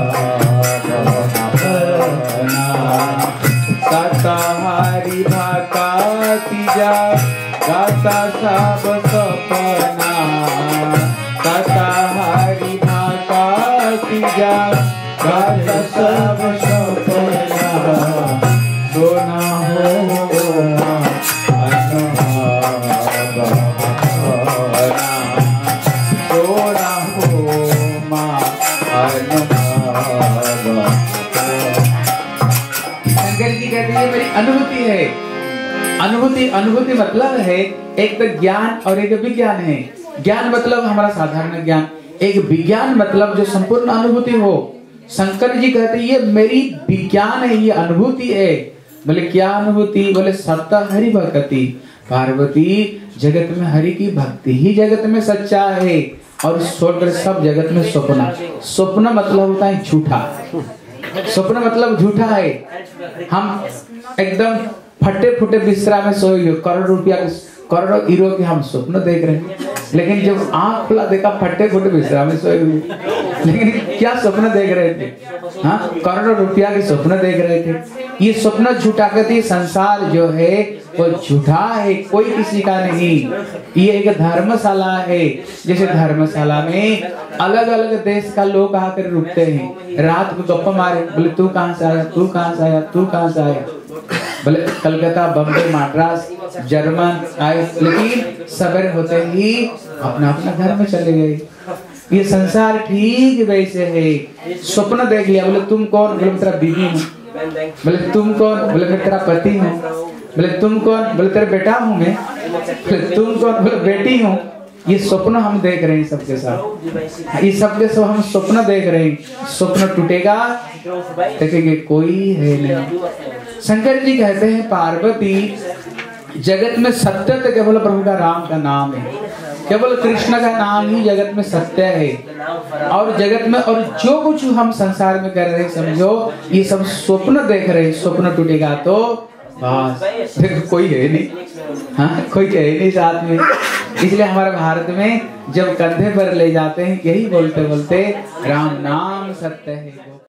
अपना। सतहरि भाका तीजा गाता सब सपना, सतहरि भाका तीजा गाता सब सपना। सोना हो माँ अनुभव अपना, सोना हो माँ अनुभव। शंकर जी कहते हैं मेरी अनुभूति है। अनुभूति मतलब है एक तो ज्ञान और एक विज्ञान है। ज्ञान मतलब हमारा साधारण ज्ञान, एक विज्ञान मतलब जो संपूर्ण अनुभूति हो। शंकर जी कहते हैं ये मेरी विज्ञान है, ये अनुभूति है। बोले क्या अनुभूति? बोले सत्य हरि भक्ति। पार्वती जगत में हरि की भक्ति ही जगत में सच्चा है, और छोड़कर सब जगत में स्वप्न। स्वप्न मतलब होता है झूठा। स्वप्न मतलब झूठा है। हम एकदम फटे फुटे बिस्तरा में सोए हुए, करोड़ रुपया करोड़ों हीरो के हम स्वप्न देख रहे हैं, लेकिन जब आंख खुला देखा फटे फुटे बिस्तरा में सोए हुए, लेकिन क्या स्वप्न देख रहे थे? हाँ, करोड़ों रुपया के स्वप्न देख रहे थे। ये स्वप्न झूठा कहते, संसार जो है वो झूठा है, कोई किसी का नहीं। ये एक धर्मशाला है। जैसे धर्मशाला में अलग अलग देश का लोग आकर रुकते हैं, रात को गप्पा मारे, बोले तू कहाँ से आया, तू कहाँ से आया, तू कहाँ से आया। बोले कलकत्ता, बम्बई, मद्रास, जर्मन आए, लेकिन सवेरे होते ही अपना अपना घर में चले गए। ये संसार ठीक वैसे है। स्वप्न देख लिया, बोले तुम कौन? बोले तेरा बीवी हूँ। बोले तुम कौन? बोले मैं तेरा पति हूँ। बोले तुम कौन? बोले तेरा बेटा हूँ मैं। बोले तुम कौन? बोले बेटी हूँ। ये स्वप्न हम देख रहे हैं सबके साथ, ये सबके सब हम स्वप्न देख रहे हैं। स्वप्न टूटेगा, देखेंगे कोई है नहीं। शंकर जी कहते हैं पार्वती जगत में सत्य तो केवल प्रभु का राम का नाम है, केवल कृष्ण का नाम ही जगत में सत्य है। और जगत में और जो कुछ हम संसार में कर रहे हैं, समझो ये सब स्वप्न देख रहे हैं। स्वप्न टूटेगा तो बस फिर कोई है नहीं, हाँ कोई है नहीं साथ में। इसलिए हमारे भारत में जब कंधे पर ले जाते हैं यही बोलते बोलते राम नाम सत्य है।